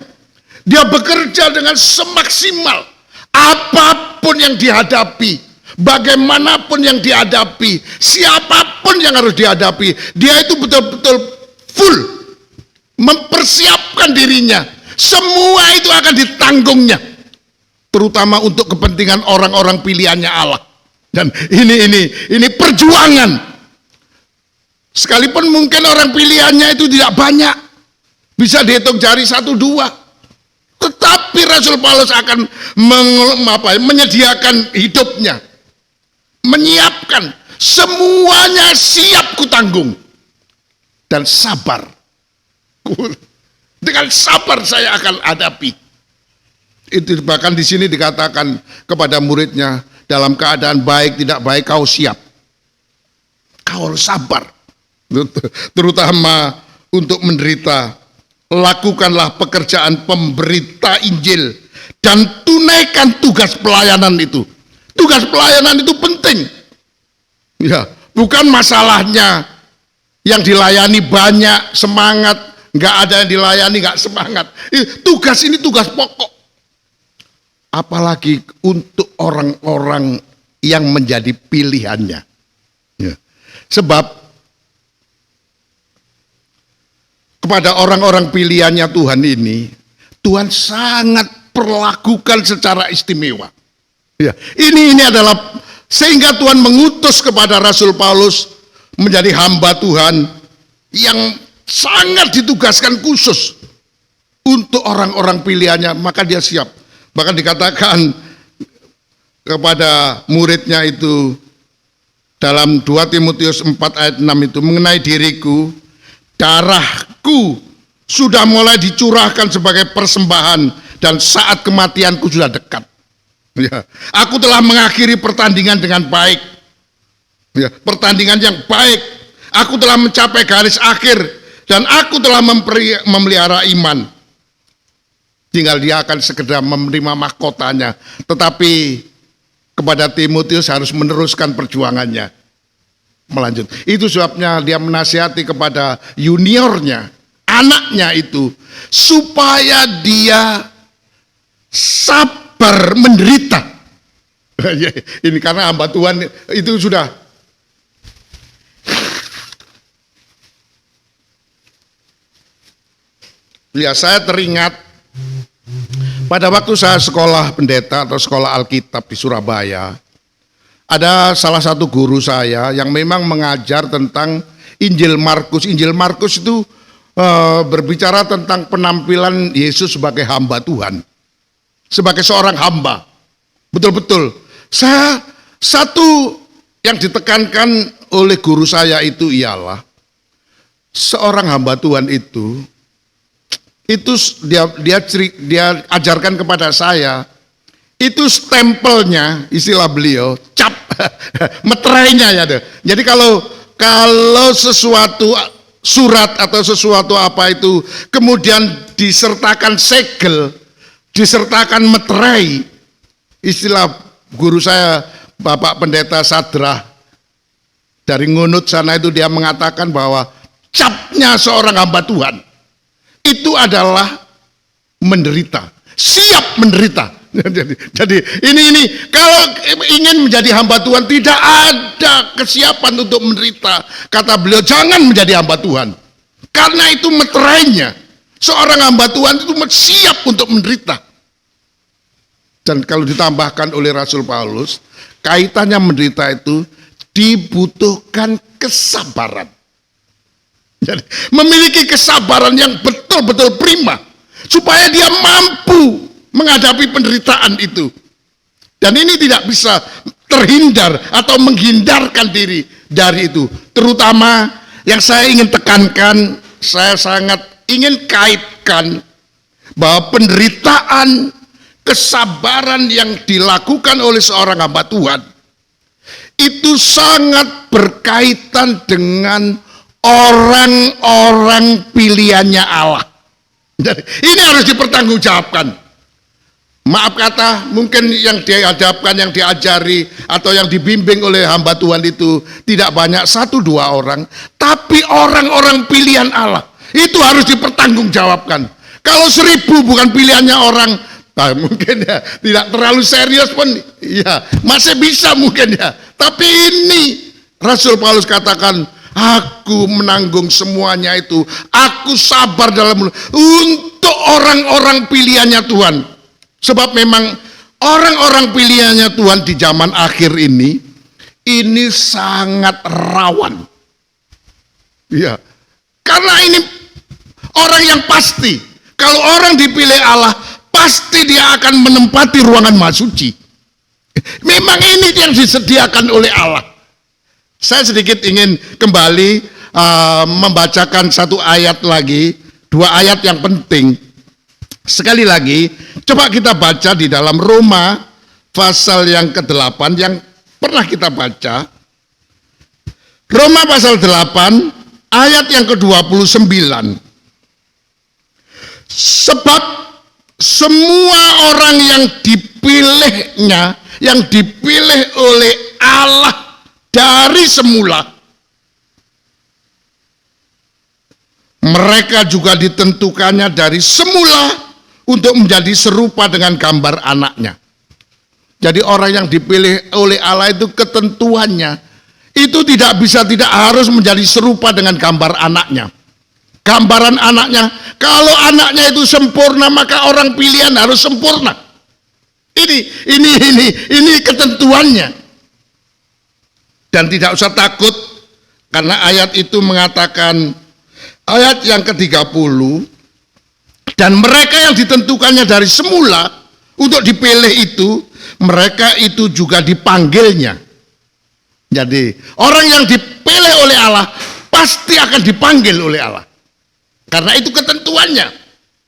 Dia bekerja dengan semaksimal. Apapun yang dihadapi, bagaimanapun yang dihadapi, siapapun yang harus dihadapi, dia itu betul-betul full mempersiapkan dirinya. Semua itu akan ditanggungnya, terutama untuk kepentingan orang-orang pilihannya Allah. Dan ini perjuangan. Sekalipun mungkin orang pilihannya itu tidak banyak, bisa dihitung jari 1, 2, tetapi Rasul Paulus akan menyediakan hidupnya, menyiapkan semuanya, siap kutanggung dan sabar. Dengan sabar saya akan hadapi. Itu bahkan di sini dikatakan kepada muridnya, dalam keadaan baik tidak baik kau siap, kau harus sabar, terutama untuk menderita. Lakukanlah pekerjaan pemberita Injil dan tunaikan tugas pelayanan itu. Tugas pelayanan itu penting. Ya, bukan masalahnya yang dilayani banyak semangat, nggak ada yang dilayani nggak semangat. Tugas ini tugas pokok. Apalagi untuk orang-orang yang menjadi pilihannya. Ya. Sebab kepada orang-orang pilihannya Tuhan ini, Tuhan sangat perlakukan secara istimewa. Ya, ini adalah sehingga Tuhan mengutus kepada Rasul Paulus menjadi hamba Tuhan yang sangat ditugaskan khusus untuk orang-orang pilihannya, maka dia siap. Bahkan dikatakan kepada muridnya itu dalam 2 Timotius 4 ayat 6 itu, mengenai diriku, darahku sudah mulai dicurahkan sebagai persembahan dan saat kematianku sudah dekat. Ya, aku telah mengakhiri pertandingan dengan baik. Ya, pertandingan yang baik. Aku telah mencapai garis akhir dan aku telah memelihara iman. Tinggal dia akan sekedar menerima mahkotanya, tetapi kepada Timotius harus meneruskan perjuangannya. Melanjut. Itu sebabnya dia menasihati kepada juniornya, anaknya itu, supaya dia sabar menderita. Ini karena hamba Tuhan itu sudah. Ya, saya teringat pada waktu saya sekolah pendeta atau sekolah Alkitab di Surabaya, ada salah satu guru saya yang memang mengajar tentang Injil Markus. Injil Markus itu berbicara tentang penampilan Yesus sebagai hamba Tuhan, sebagai seorang hamba. Betul-betul. Satu yang ditekankan oleh guru saya itu ialah seorang hamba Tuhan itu dia ajarkan kepada saya, itu stempelnya, istilah beliau, cap, meterainya ya. Jadi kalau sesuatu surat atau sesuatu apa itu kemudian disertakan segel, disertakan meterai, istilah guru saya Bapak Pendeta Sadrah dari Ngunut sana itu, dia mengatakan bahwa capnya seorang hamba Tuhan itu adalah menderita, siap menderita. Jadi ini kalau ingin menjadi hamba Tuhan tidak ada kesiapan untuk menderita. Kata beliau, jangan menjadi hamba Tuhan, karena itu meterainya. Seorang hamba Tuhan itu siap untuk menderita. Dan kalau ditambahkan oleh Rasul Paulus, kaitannya menderita itu dibutuhkan kesabaran. Jadi, memiliki kesabaran yang betul-betul prima supaya dia mampu menghadapi penderitaan itu. Dan ini tidak bisa terhindar atau menghindarkan diri dari itu. Terutama yang saya ingin tekankan, saya sangat ingin kaitkan bahwa penderitaan, kesabaran yang dilakukan oleh seorang hamba Tuhan itu sangat berkaitan dengan orang-orang pilihannya Allah. Jadi, ini harus dipertanggungjawabkan. Maaf kata, mungkin yang dihadapkan, yang diajari atau yang dibimbing oleh hamba Tuhan itu tidak banyak, 1-2 orang, tapi orang-orang pilihan Allah itu harus dipertanggungjawabkan. Kalau 1000 bukan pilihannya orang, nah, mungkin ya tidak terlalu serius pun, ya masih bisa mungkin ya. Tapi ini Rasul Paulus katakan, aku menanggung semuanya itu. Aku sabar untuk orang-orang pilihannya Tuhan. Sebab memang orang-orang pilihannya Tuhan di zaman akhir ini sangat rawan. Ya, karena ini orang yang pasti. Kalau orang dipilih Allah, pasti dia akan menempati ruangan Maha Suci. Memang ini yang disediakan oleh Allah. Saya sedikit ingin kembali membacakan satu ayat lagi, 2 ayat yang penting. Sekali lagi, coba kita baca di dalam Roma pasal yang ke-8 yang pernah kita baca. Roma pasal 8 ayat yang ke-29. Sebab semua orang yang dipilihnya, yang dipilih oleh Allah dari semula, mereka juga ditentukannya dari semula untuk menjadi serupa dengan gambar anaknya. Jadi orang yang dipilih oleh Allah itu ketentuannya itu tidak harus menjadi serupa dengan gambar anaknya. gambaran anaknya. Kalau anaknya itu sempurna, maka orang pilihan harus sempurna. Ini ketentuannya. Dan tidak usah takut, karena ayat itu mengatakan, ayat yang ke-30, dan mereka yang ditentukannya dari semula untuk dipilih itu, mereka itu juga dipanggilnya. Jadi orang yang dipilih oleh Allah pasti akan dipanggil oleh Allah, karena itu ketentuannya.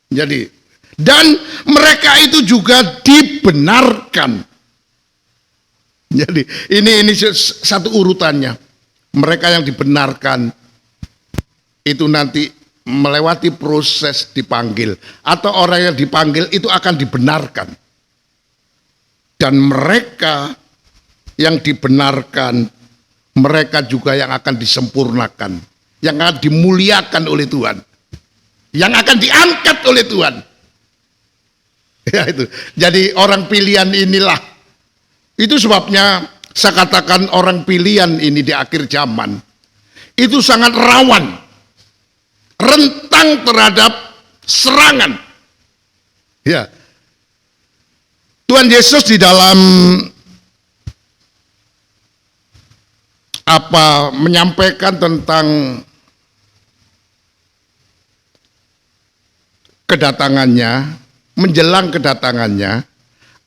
Jadi, dan mereka itu juga dibenarkan. Jadi ini satu urutannya. Mereka yang dibenarkan itu nanti melewati proses dipanggil, atau orang yang dipanggil itu akan dibenarkan. Dan mereka yang dibenarkan, mereka juga yang akan disempurnakan, yang akan dimuliakan oleh Tuhan, yang akan diangkat oleh Tuhan. Ya itu. Jadi orang pilihan inilah. Itu sebabnya saya katakan orang pilihan ini di akhir zaman itu sangat rawan, rentang terhadap serangan. Ya. Tuhan Yesus di dalam menyampaikan tentang kedatangannya, menjelang kedatangannya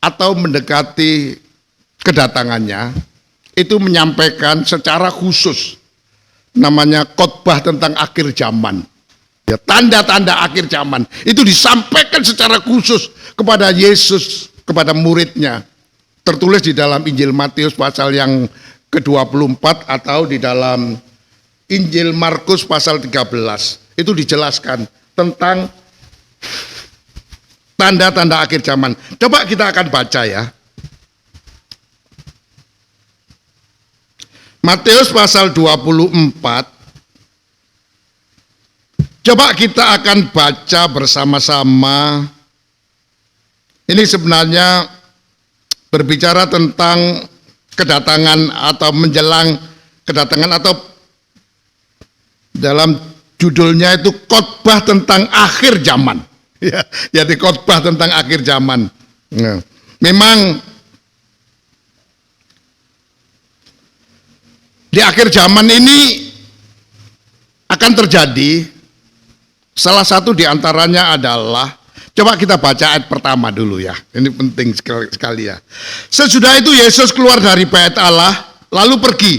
atau mendekati kedatangannya, itu menyampaikan secara khusus namanya khotbah tentang akhir zaman. Ya, tanda-tanda akhir zaman itu disampaikan secara khusus kepada Yesus, kepada muridnya. Tertulis di dalam Injil Matius pasal yang ke-24 atau di dalam Injil Markus pasal 13. Itu dijelaskan tentang tanda-tanda akhir zaman. Coba kita akan baca ya. Matius pasal 24. Coba kita akan baca bersama-sama. Ini sebenarnya berbicara tentang kedatangan atau menjelang kedatangan, atau dalam judulnya itu khotbah tentang akhir zaman. Ya, jadi khotbah tentang akhir zaman. Nah, memang di akhir zaman ini akan terjadi, salah satu di antaranya adalah, coba kita baca ayat pertama dulu ya, ini penting sekali ya. Sesudah itu Yesus keluar dari bait Allah, lalu pergi.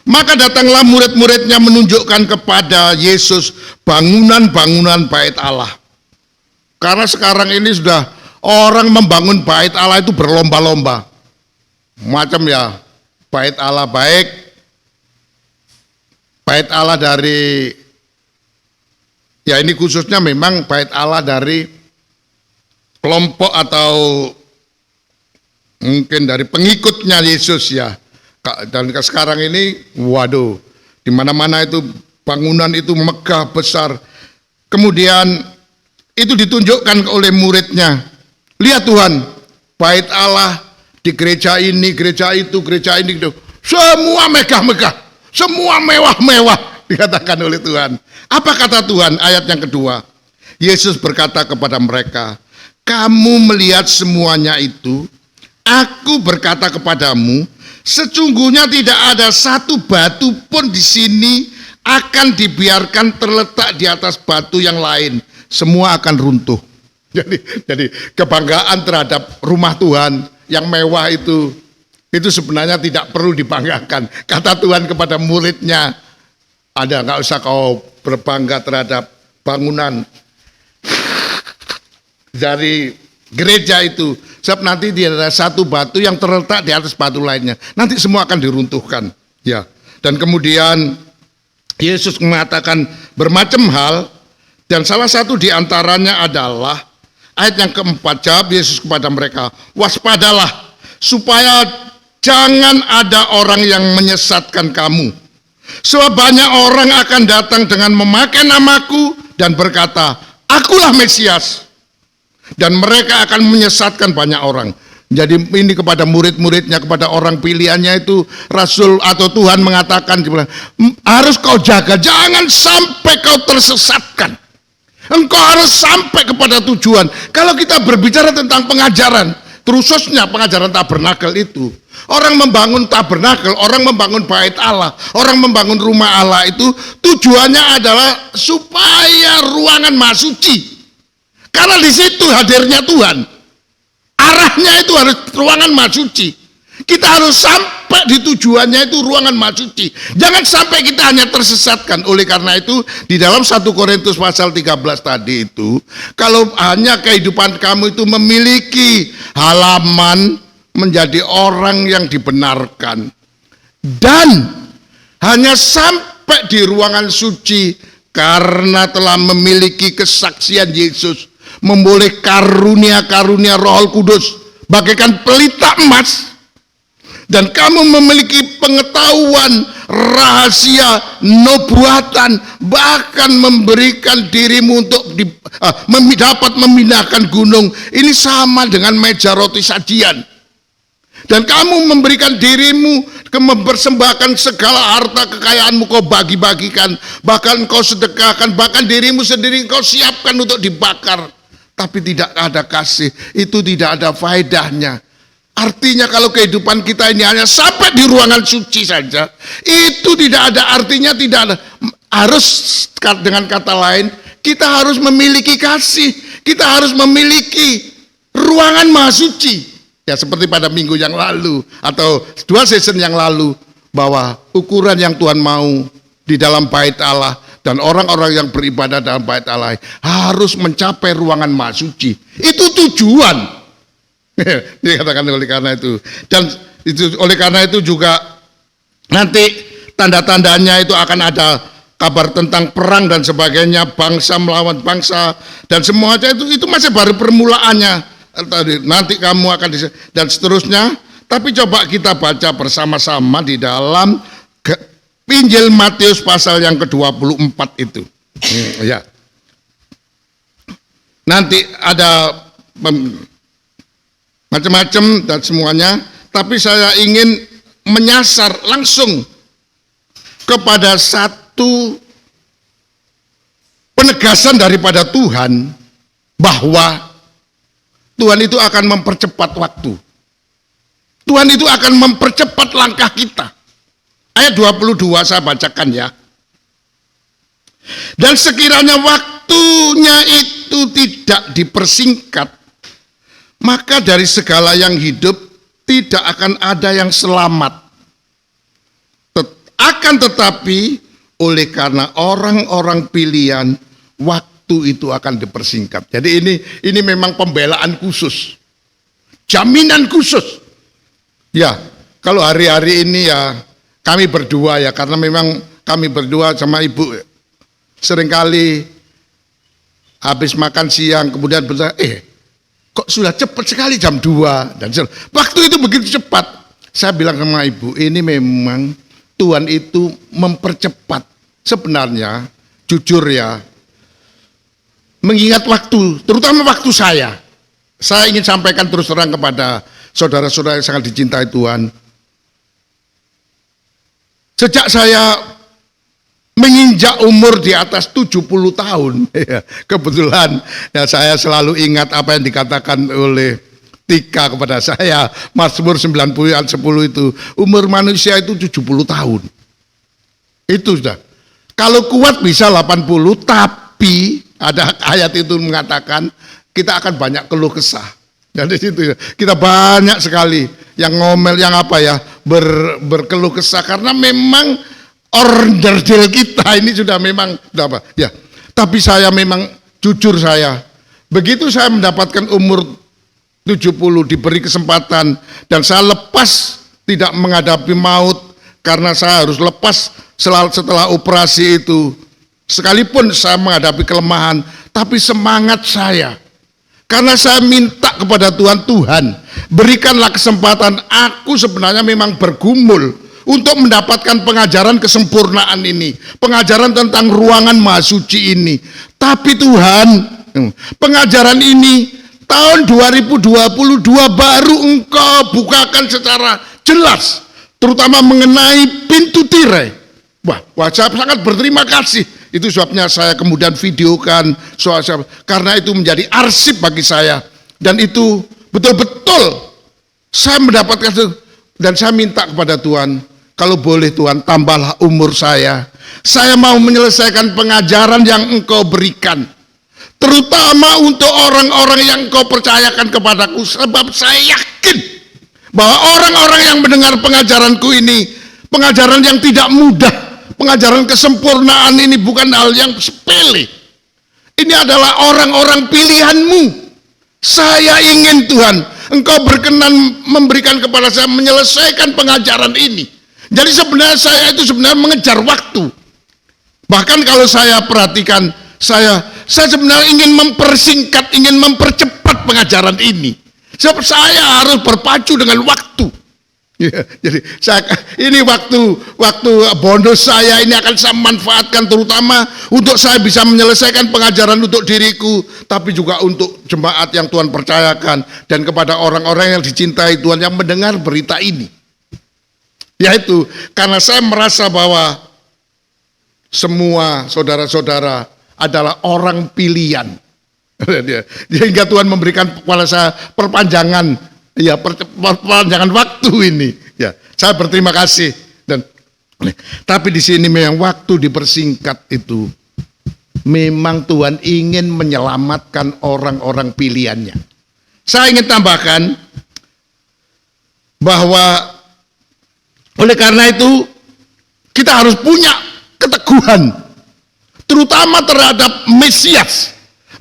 Maka datanglah murid-muridnya menunjukkan kepada Yesus bangunan-bangunan bait Allah. Karena sekarang ini sudah orang membangun bait Allah itu berlomba-lomba. Macam ya, bait Allah baik, bait Allah dari, ya ini khususnya memang bait Allah dari kelompok atau mungkin dari pengikutnya Yesus ya. Dan sekarang ini, waduh, di mana-mana itu bangunan itu megah besar. Kemudian itu ditunjukkan oleh muridnya. Lihat Tuhan, bait Allah di gereja ini, gereja itu, gereja ini, gitu. Semua megah-megah, semua mewah-mewah, dikatakan oleh Tuhan. Apa kata Tuhan? Ayat yang kedua. Yesus berkata kepada mereka, kamu melihat semuanya itu, aku berkata kepadamu, sesungguhnya tidak ada satu batu pun di sini akan dibiarkan terletak di atas batu yang lain. Semua akan runtuh. Jadi kebanggaan terhadap rumah Tuhan yang mewah itu sebenarnya tidak perlu dibanggakan. Kata Tuhan kepada muridnya, nggak usah kau berbangga terhadap bangunan dari gereja itu. Sebab nanti tidak ada satu batu yang terletak di atas batu lainnya. Nanti semua akan diruntuhkan. Ya. Dan kemudian Yesus mengatakan bermacam hal, dan salah satu di antaranya adalah ayat yang keempat. Jawab Yesus kepada mereka, waspadalah supaya jangan ada orang yang menyesatkan kamu. Sebab banyak orang akan datang dengan memakai namaku dan berkata, akulah Mesias. Dan mereka akan menyesatkan banyak orang. Jadi ini kepada murid-muridnya, kepada orang pilihannya itu Rasul atau Tuhan mengatakan harus kau jaga, jangan sampai kau tersesatkan. Engkau harus sampai kepada tujuan. Kalau kita berbicara tentang pengajaran, khususnya pengajaran tabernakel itu, orang membangun tabernakel, orang membangun bait Allah, orang membangun rumah Allah itu tujuannya adalah supaya ruangan maha suci. Karena di situ hadirnya Tuhan. Arahnya itu harus ruangan maha suci. Kita harus sampai di tujuannya itu ruangan maha suci. Jangan sampai kita hanya tersesatkan. Oleh karena itu di dalam 1 Korintus pasal 13 tadi itu, kalau hanya kehidupan kamu itu memiliki halaman menjadi orang yang dibenarkan dan hanya sampai di ruangan suci karena telah memiliki kesaksian Yesus, memboleh karunia-karunia Roh Kudus bagaikan pelita emas, dan kamu memiliki pengetahuan rahasia nubuatan, bahkan memberikan dirimu untuk dapat memindahkan gunung. Ini sama dengan meja roti sajian. Dan kamu memberikan dirimu, mempersembahkan segala harta kekayaanmu, kau bagi-bagikan, bahkan kau sedekahkan, bahkan dirimu sendiri kau siapkan untuk dibakar. Tapi tidak ada kasih, itu tidak ada faedahnya. Artinya kalau kehidupan kita ini hanya sampai di ruangan suci saja, itu tidak ada artinya, tidak ada. Harus, dengan kata lain, kita harus memiliki kasih, kita harus memiliki ruangan maha suci. Ya seperti pada minggu yang lalu atau 2 season yang lalu, bahwa ukuran yang Tuhan mau di dalam bait Allah dan orang-orang yang beribadah dalam bait Allah harus mencapai ruangan maha suci. Itu tujuan. Dikatakan oleh karena itu. Dan itu oleh karena itu juga nanti tanda-tandanya itu akan ada kabar tentang perang dan sebagainya, bangsa melawan bangsa dan semuanya itu masih baru permulaannya. Nanti kamu akan dan seterusnya. Tapi coba kita baca bersama-sama di dalam Injil Matius pasal yang ke-24 itu. Ya. Nanti ada macam-macam dan semuanya, tapi saya ingin menyasar langsung kepada satu penegasan daripada Tuhan bahwa Tuhan itu akan mempercepat waktu. Tuhan itu akan mempercepat langkah kita. Ayat 22 saya bacakan ya. Dan sekiranya waktunya itu tidak dipersingkat, maka dari segala yang hidup tidak akan ada yang selamat. Akan tetapi oleh karena orang-orang pilihan, waktu itu akan dipersingkat. Jadi ini memang pembelaan khusus, jaminan khusus. Ya, kalau hari-hari ini ya kami berdua ya, karena memang kami berdua sama ibu seringkali habis makan siang kemudian bertanya, kok sudah cepat sekali jam 2 dan waktu itu begitu cepat. Saya bilang sama ibu, ini memang Tuhan itu mempercepat. Sebenarnya jujur ya, mengingat waktu, terutama waktu saya ingin sampaikan terus terang kepada saudara-saudara yang sangat dicintai Tuhan. Sejak saya menginjak umur di atas 70 tahun, kebetulan ya saya selalu ingat apa yang dikatakan oleh Tika kepada saya, Mazmur 90 ayat 10 itu, umur manusia itu 70 tahun. Itu sudah. Kalau kuat bisa 80, tapi ada ayat itu mengatakan kita akan banyak keluh kesah. Dan di situ kita banyak sekali yang ngomel, yang apa ya, berkeluh kesah karena memang order deal kita ini sudah memang apa ya. Tapi saya memang jujur, saya begitu saya mendapatkan umur 70 diberi kesempatan dan saya lepas tidak menghadapi maut karena saya harus lepas setelah operasi itu. Sekalipun saya menghadapi kelemahan, tapi semangat saya, karena saya minta kepada Tuhan, Tuhan berikanlah kesempatan aku sebenarnya memang bergumul untuk mendapatkan pengajaran kesempurnaan ini, pengajaran tentang ruangan maha suci ini. Tapi Tuhan, pengajaran ini tahun 2022 baru engkau bukakan secara jelas, terutama mengenai pintu tirai. Wah, saya sangat berterima kasih. Itu sebabnya saya kemudian videokan soal karena itu menjadi arsip bagi saya. Dan itu betul-betul saya mendapatkan, dan saya minta kepada Tuhan, kalau boleh Tuhan tambahlah umur saya. Saya mau menyelesaikan pengajaran yang engkau berikan, terutama untuk orang-orang yang engkau percayakan kepadaku. Sebab saya yakin bahwa orang-orang yang mendengar pengajaranku ini, pengajaran yang tidak mudah, pengajaran kesempurnaan ini bukan hal yang sepele. Ini adalah orang-orang pilihanmu. Saya ingin Tuhan, engkau berkenan memberikan kepada saya menyelesaikan pengajaran ini. Jadi sebenarnya saya itu sebenarnya mengejar waktu. Bahkan kalau saya perhatikan, saya sebenarnya ingin mempersingkat, ingin mempercepat pengajaran ini. Sebab saya harus berpacu dengan waktu. Ya, jadi ini waktu bonus saya ini akan saya manfaatkan terutama untuk saya bisa menyelesaikan pengajaran untuk diriku, tapi juga untuk jemaat yang Tuhan percayakan dan kepada orang-orang yang dicintai Tuhan yang mendengar berita ini. Yaitu karena saya merasa bahwa semua saudara-saudara adalah orang pilihan. Sehingga Tuhan memberikan kepada saya perpanjangan, ya, perpanjangan waktu ini. Ya, saya berterima kasih. Tapi di sini memang waktu dipersingkat itu, memang Tuhan ingin menyelamatkan orang-orang pilihannya. Saya ingin tambahkan bahwa oleh karena itu kita harus punya keteguhan, terutama terhadap Mesias.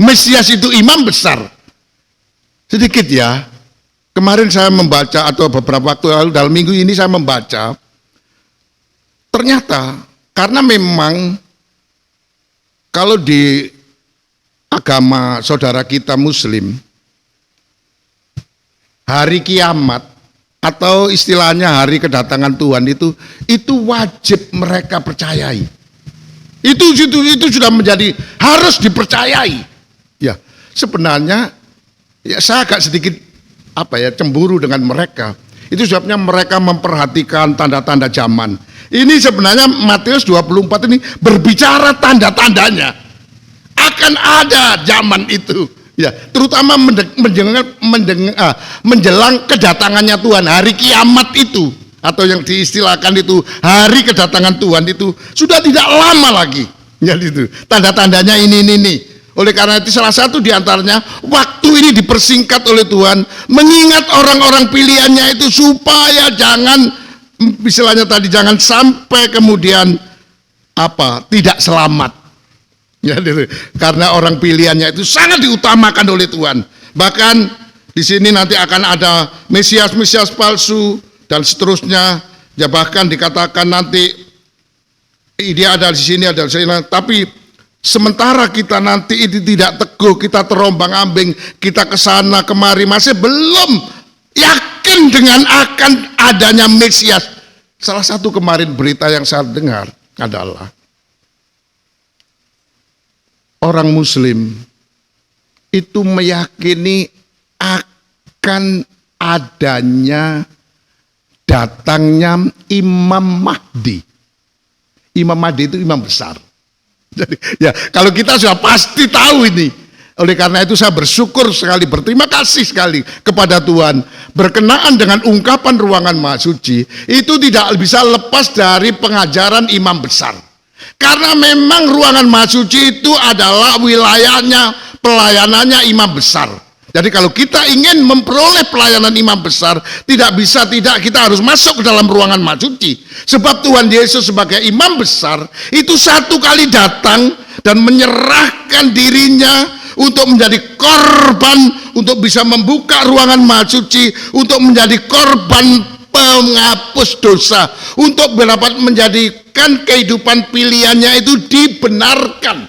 Mesias itu imam besar. Sedikit ya, kemarin saya membaca atau beberapa waktu lalu dalam minggu ini saya membaca, ternyata karena memang kalau di agama saudara kita Muslim, hari kiamat atau istilahnya hari kedatangan Tuhan itu wajib mereka percayai. Itu sudah menjadi harus dipercayai. Ya, sebenarnya ya saya agak sedikit cemburu dengan mereka. Itu sebabnya mereka memperhatikan tanda-tanda zaman. Ini sebenarnya Matius 24 ini berbicara tanda-tandanya. Akan ada zaman itu. Ya, terutama menjelang kedatangannya Tuhan, hari kiamat itu, atau yang diistilahkan itu hari kedatangan Tuhan itu sudah tidak lama lagi. Ya, itu tanda-tandanya ini. Oleh karena itu salah satu diantaranya waktu ini dipersingkat oleh Tuhan, mengingat orang-orang pilihannya itu supaya jangan, istilahnya tadi, jangan sampai kemudian tidak selamat. Ya, karena orang pilihannya itu sangat diutamakan oleh Tuhan. Bahkan di sini nanti akan ada Mesias palsu dan seterusnya. Ya, bahkan dikatakan nanti dia ada di sini, ada di sini. Tapi sementara kita nanti ini tidak teguh, kita terombang-ambing, kita kesana kemari, masih belum yakin dengan akan adanya Mesias. Salah satu kemarin berita yang saya dengar adalah orang Muslim itu meyakini akan adanya datangnya Imam Mahdi. Imam Mahdi itu imam besar. Jadi, ya, kalau kita sudah pasti tahu ini. Oleh karena itu saya bersyukur sekali, berterima kasih sekali kepada Tuhan. Berkenaan dengan ungkapan ruangan Maha Suci, itu tidak bisa lepas dari pengajaran imam besar. Karena memang ruangan Maha Suci itu adalah wilayahnya, pelayanannya imam besar. Jadi kalau kita ingin memperoleh pelayanan imam besar, tidak kita harus masuk ke dalam ruangan Maha Suci. Sebab Tuhan Yesus sebagai imam besar itu satu kali datang dan menyerahkan dirinya untuk menjadi korban, untuk bisa membuka ruangan Maha Suci, untuk menjadi korban penghapus dosa, untuk dapat menjadikan kehidupan pilihannya itu dibenarkan,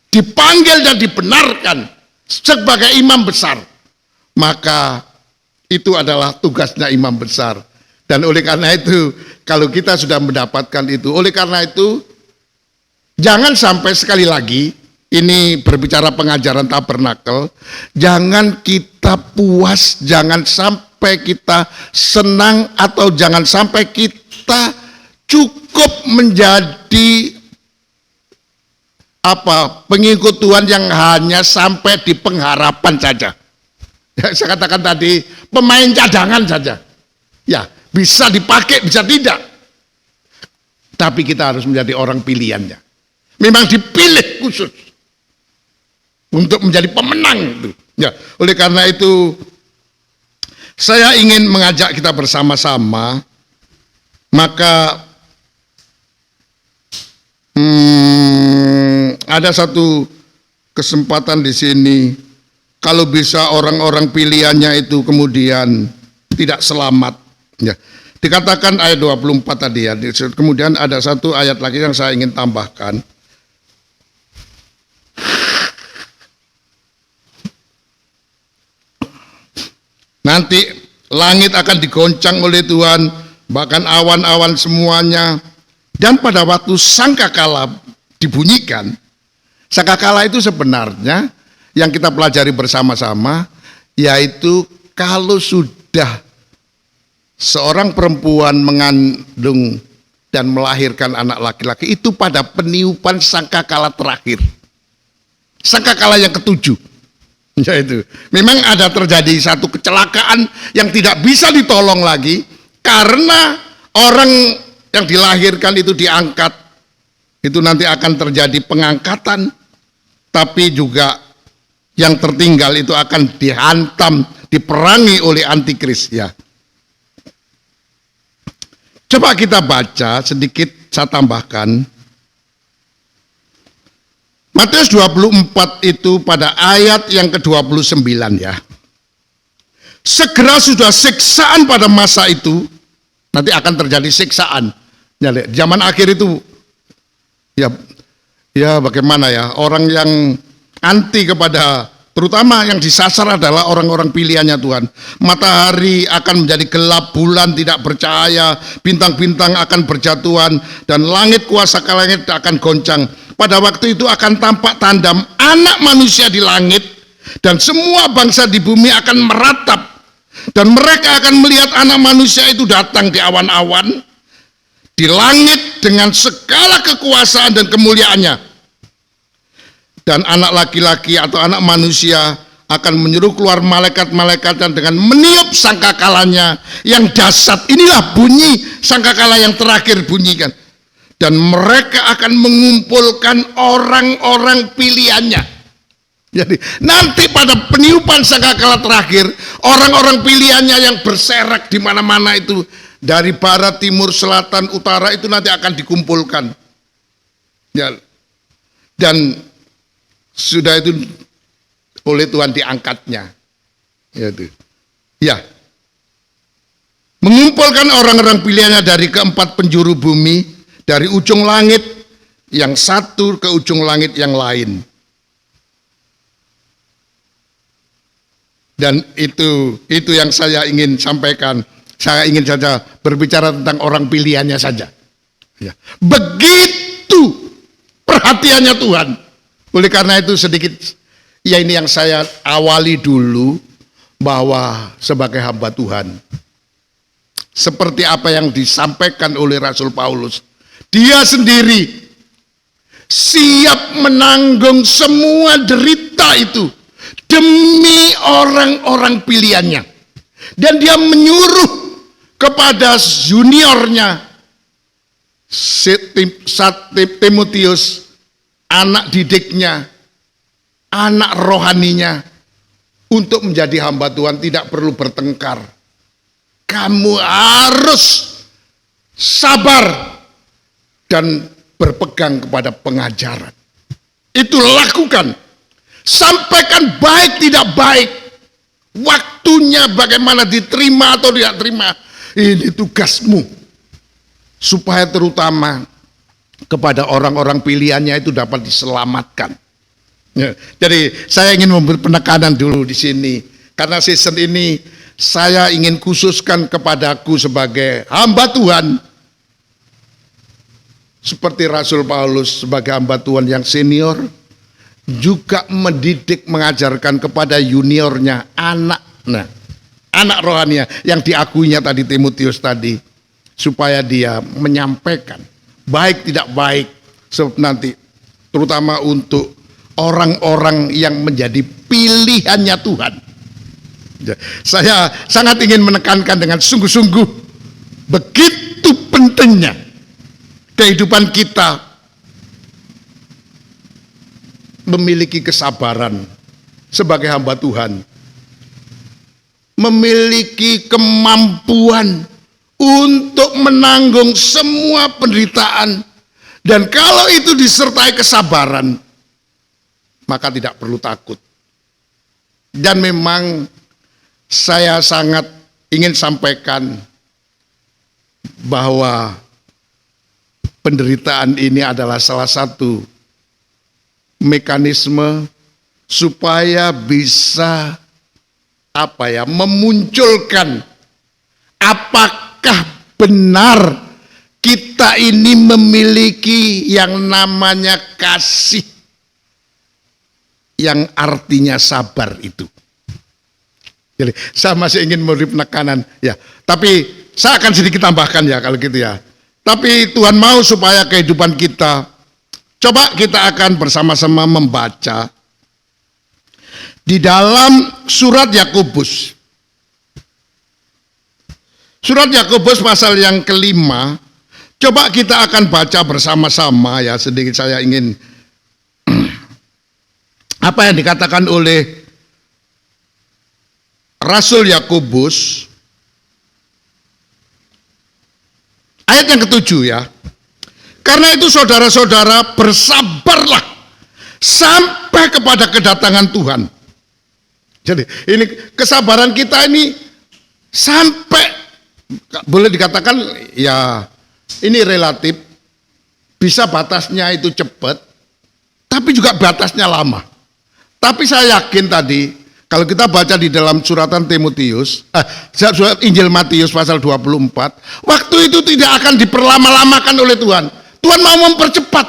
dipanggil dan dibenarkan sebagai imam besar. Maka itu adalah tugasnya imam besar. Dan oleh karena itu, kalau kita sudah mendapatkan itu, oleh karena itu jangan sampai sekali lagi ini berbicara pengajaran tabernakel, jangan kita puas, jangan sampai kita senang, atau jangan sampai kita cukup menjadi pengikut Tuhan yang hanya sampai di pengharapan saja. Ya, saya katakan tadi, pemain cadangan saja. Ya, bisa dipakai, bisa tidak. Tapi kita harus menjadi orang pilihannya. Memang dipilih khusus untuk menjadi pemenang itu. Ya, oleh karena itu saya ingin mengajak kita bersama-sama, maka ada satu kesempatan di sini, kalau bisa orang-orang pilihannya itu kemudian tidak selamat. Ya, dikatakan ayat 24 tadi ya. Kemudian ada satu ayat lagi yang saya ingin tambahkan. Nanti langit akan digoncang oleh Tuhan, bahkan awan-awan semuanya. Dan pada waktu sangkakala dibunyikan, sangkakala itu sebenarnya yang kita pelajari bersama-sama, yaitu kalau sudah seorang perempuan mengandung dan melahirkan anak laki-laki, itu pada peniupan sangkakala terakhir, sangkakala yang ketujuh. Yaitu memang ada terjadi satu kecelakaan yang tidak bisa ditolong lagi, karena orang yang dilahirkan itu diangkat, itu nanti akan terjadi pengangkatan, tapi juga yang tertinggal itu akan dihantam, diperangi oleh antikris ya. Coba kita baca sedikit, saya tambahkan. Matius 24 itu pada ayat yang ke-29 ya. Segera sudah siksaan pada masa itu, nanti akan terjadi siksaan. Ya, zaman akhir itu ya bagaimana ya, orang yang anti kepada, terutama yang disasar adalah orang-orang pilihannya Tuhan. Matahari akan menjadi gelap, bulan tidak bercahaya, bintang-bintang akan berjatuhan, dan langit, kuasa langit akan goncang. Pada waktu itu akan tampak tanda anak manusia di langit, dan semua bangsa di bumi akan meratap, dan mereka akan melihat anak manusia itu datang di awan-awan, di langit dengan segala kekuasaan dan kemuliaannya. Dan anak laki-laki atau anak manusia akan menyuruh keluar malaikat-malaikat dan dengan meniup sangkakalanya yang dahsyat. Inilah bunyi sangkakala yang terakhir bunyikan. Dan mereka akan mengumpulkan orang-orang pilihannya. Jadi nanti pada peniupan sangkakala terakhir, orang-orang pilihannya yang berserak di mana-mana itu, dari barat, timur, selatan, utara, itu nanti akan dikumpulkan. Ya. Dan sudah itu oleh Tuhan diangkatnya. Ya. Mengumpulkan orang-orang pilihannya dari keempat penjuru bumi, dari ujung langit yang satu ke ujung langit yang lain. Dan itu yang saya ingin sampaikan. Saya ingin saja berbicara tentang orang pilihannya saja. Ya. Begitu perhatiannya Tuhan. Oleh karena itu sedikit, ya ini yang saya awali dulu, bahwa sebagai hamba Tuhan, seperti apa yang disampaikan oleh Rasul Paulus, dia sendiri siap menanggung semua derita itu demi orang-orang pilihannya. Dan dia menyuruh kepada juniornya Timotius, anak didiknya, anak rohaninya, untuk menjadi hamba Tuhan tidak perlu bertengkar. Kamu harus sabar dan berpegang kepada pengajaran. Itu lakukan. Sampaikan baik tidak baik. Waktunya bagaimana diterima atau tidak terima. Ini tugasmu. Supaya terutama kepada orang-orang pilihannya itu dapat diselamatkan. Ya, jadi saya ingin memberi penekanan dulu di sini. Karena season ini saya ingin khususkan kepadaku sebagai hamba Tuhan. Seperti Rasul Paulus sebagai hamba Tuhan yang senior, juga mendidik, mengajarkan kepada juniornya, anak rohaninya yang diakuinya tadi Timotius tadi, supaya dia menyampaikan baik tidak baik nanti, terutama untuk orang-orang yang menjadi pilihannya Tuhan. Saya sangat ingin menekankan dengan sungguh-sungguh, begitu pentingnya kehidupan kita memiliki kesabaran sebagai hamba Tuhan, memiliki kemampuan untuk menanggung semua penderitaan, dan kalau itu disertai kesabaran, maka tidak perlu takut. Dan memang saya sangat ingin sampaikan bahwa penderitaan ini adalah salah satu mekanisme supaya bisa memunculkan apakah benar kita ini memiliki yang namanya kasih, yang artinya sabar itu. Jadi saya masih ingin memberi penekanan ya, tapi saya akan sedikit tambahkan ya kalau gitu ya. Tapi Tuhan mau supaya kehidupan kita, coba kita akan bersama-sama membaca di dalam surat Yakobus. Surat Yakobus pasal yang kelima, coba kita akan baca bersama-sama ya, sedikit saya ingin apa yang dikatakan oleh Rasul Yakobus, ayat yang ke-7 ya. Karena itu saudara-saudara, bersabarlah sampai kepada kedatangan Tuhan. Jadi ini kesabaran kita ini sampai, boleh dikatakan ya ini relatif, bisa batasnya itu cepat, tapi juga batasnya lama. Tapi saya yakin tadi, kalau kita baca di dalam suratan Timotius, surat Injil Matius pasal 24, waktu itu tidak akan diperlama-lamakan oleh Tuhan. Tuhan mau mempercepat,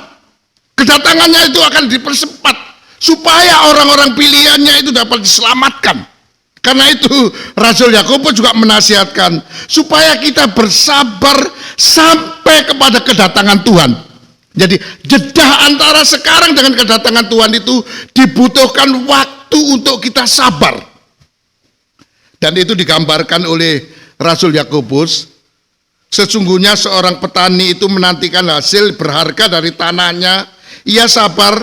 kedatangannya itu akan dipercepat, supaya orang-orang pilihannya itu dapat diselamatkan. Karena itu Rasul Yakobus juga menasihatkan, supaya kita bersabar sampai kepada kedatangan Tuhan. Jadi jeda antara sekarang dengan kedatangan Tuhan itu dibutuhkan waktu untuk kita sabar. Dan itu digambarkan oleh Rasul Yakobus. Sesungguhnya seorang petani itu menantikan hasil berharga dari tanahnya. Ia sabar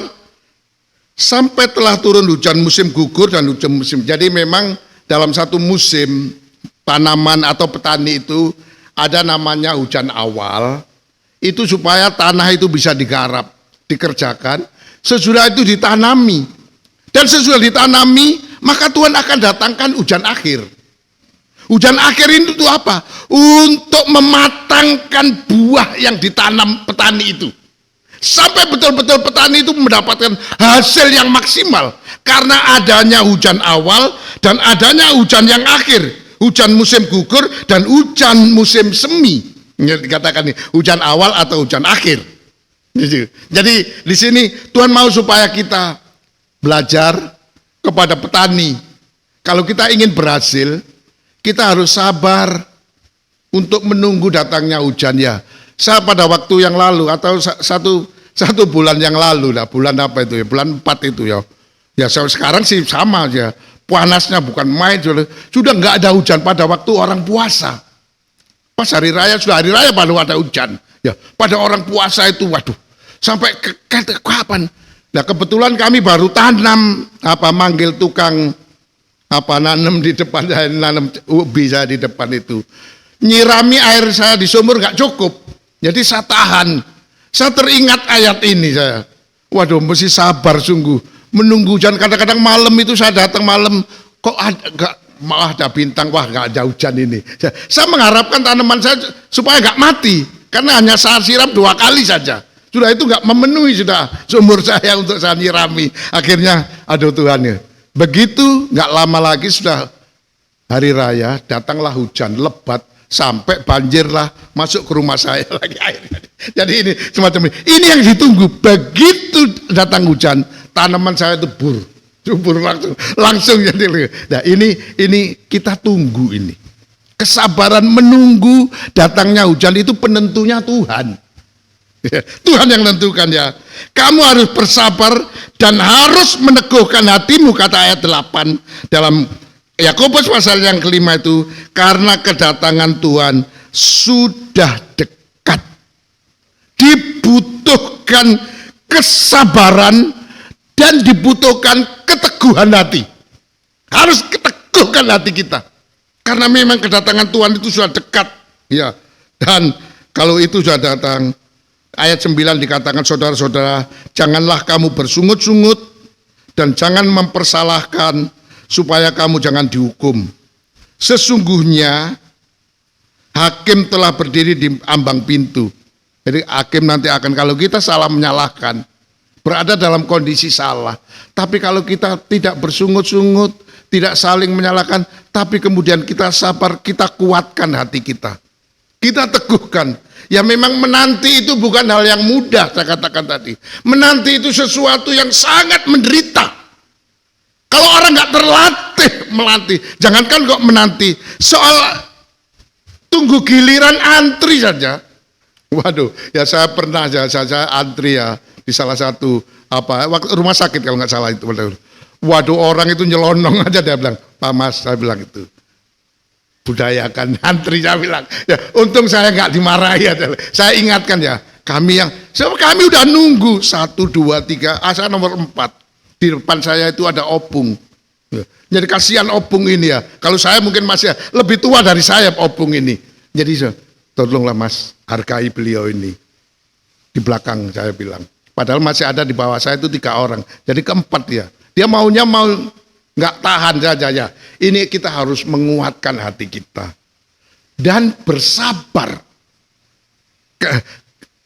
sampai telah turun hujan musim gugur dan hujan musim. Jadi memang dalam satu musim tanaman atau petani itu ada namanya hujan awal. Itu supaya tanah itu bisa digarap, dikerjakan. Sesudah itu ditanami. Dan sesudah ditanami, maka Tuhan akan datangkan hujan akhir. Hujan akhir itu apa? Untuk mematangkan buah yang ditanam petani itu. Sampai betul-betul petani itu mendapatkan hasil yang maksimal. Karena adanya hujan awal dan adanya hujan yang akhir. Hujan musim gugur dan hujan musim semi. Dikatakan nih, hujan awal atau hujan akhir. Jadi di sini Tuhan mau supaya kita belajar kepada petani. Kalau kita ingin berhasil, kita harus sabar untuk menunggu datangnya hujan ya. Saya pada waktu yang lalu atau satu bulan yang lalu lah, bulan apa itu ya, bulan 4 itu ya. Ya sekarang sih sama aja, panasnya bukan main, sudah nggak ada hujan pada waktu orang puasa. Pas hari raya, sudah hari raya baru ada hujan. Ya, pada orang puasa itu, waduh, sampai kapan? Nah kebetulan kami baru tanam, manggil tukang nanam di depan, nanam ubi saya di depan itu. Nyirami air saya di sumur nggak cukup, jadi saya tahan. Saya teringat ayat ini saya. Waduh, mesti sabar sungguh. Menunggu hujan, kadang-kadang malam itu saya datang malam, kok malah ada bintang, wah nggak ada hujan ini. Saya mengharapkan tanaman saya supaya nggak mati, karena hanya saya siram 2 kali saja. Sudah itu nggak memenuhi sudah sumur saya untuk saya nyirami. Akhirnya, aduh Tuhan ya. Begitu nggak lama lagi sudah hari raya, datanglah hujan lebat sampai banjirlah masuk ke rumah saya lagi airnya. Jadi ini semacam ini yang ditunggu. Begitu datang hujan, tanaman saya itu subur langsung jadi. Nah ini kita tunggu ini. Kesabaran menunggu datangnya hujan itu penentunya Tuhan. Tuhan yang menentukan ya. Kamu harus bersabar dan harus meneguhkan hatimu, kata ayat 8 dalam Yakobus pasal yang kelima itu, karena kedatangan Tuhan sudah dekat. Dibutuhkan kesabaran dan dibutuhkan keteguhan hati. Harus keteguhkan hati kita. Karena memang kedatangan Tuhan itu sudah dekat. Ya. Dan kalau itu sudah datang, ayat 9 dikatakan, saudara-saudara, janganlah kamu bersungut-sungut dan jangan mempersalahkan supaya kamu jangan dihukum. Sesungguhnya hakim telah berdiri di ambang pintu. Jadi hakim nanti akan, kalau kita salah menyalahkan, berada dalam kondisi salah. Tapi kalau kita tidak bersungut-sungut, tidak saling menyalahkan, tapi kemudian kita sabar, kita kuatkan hati kita. Kita teguhkan. Ya memang menanti itu bukan hal yang mudah, saya katakan tadi. Menanti itu sesuatu yang sangat menderita. Kalau orang nggak terlatih melatih, jangankan kok menanti, soal tunggu giliran antri saja. Waduh, ya saya pernah saya antri ya di salah satu waktu rumah sakit kalau nggak salah itu. Waduh, orang itu nyelonong aja, dia bilang, Pak Mas, saya bilang itu. Budayakan antri, saya bilang. Ya, untung saya nggak dimarahi. Saya ingatkan ya, kami udah nunggu 1, 2, 3, saya nomor 4. Di depan saya itu ada opung. Ya, jadi kasihan opung ini ya. Kalau saya mungkin masih lebih tua dari saya opung ini. Jadi tolonglah Mas, hargai beliau ini. Di belakang saya bilang. Padahal masih ada di bawah saya itu 3 orang. Jadi keempat ya. Dia mau nggak tahan saja ya. Ini kita harus menguatkan hati kita dan bersabar.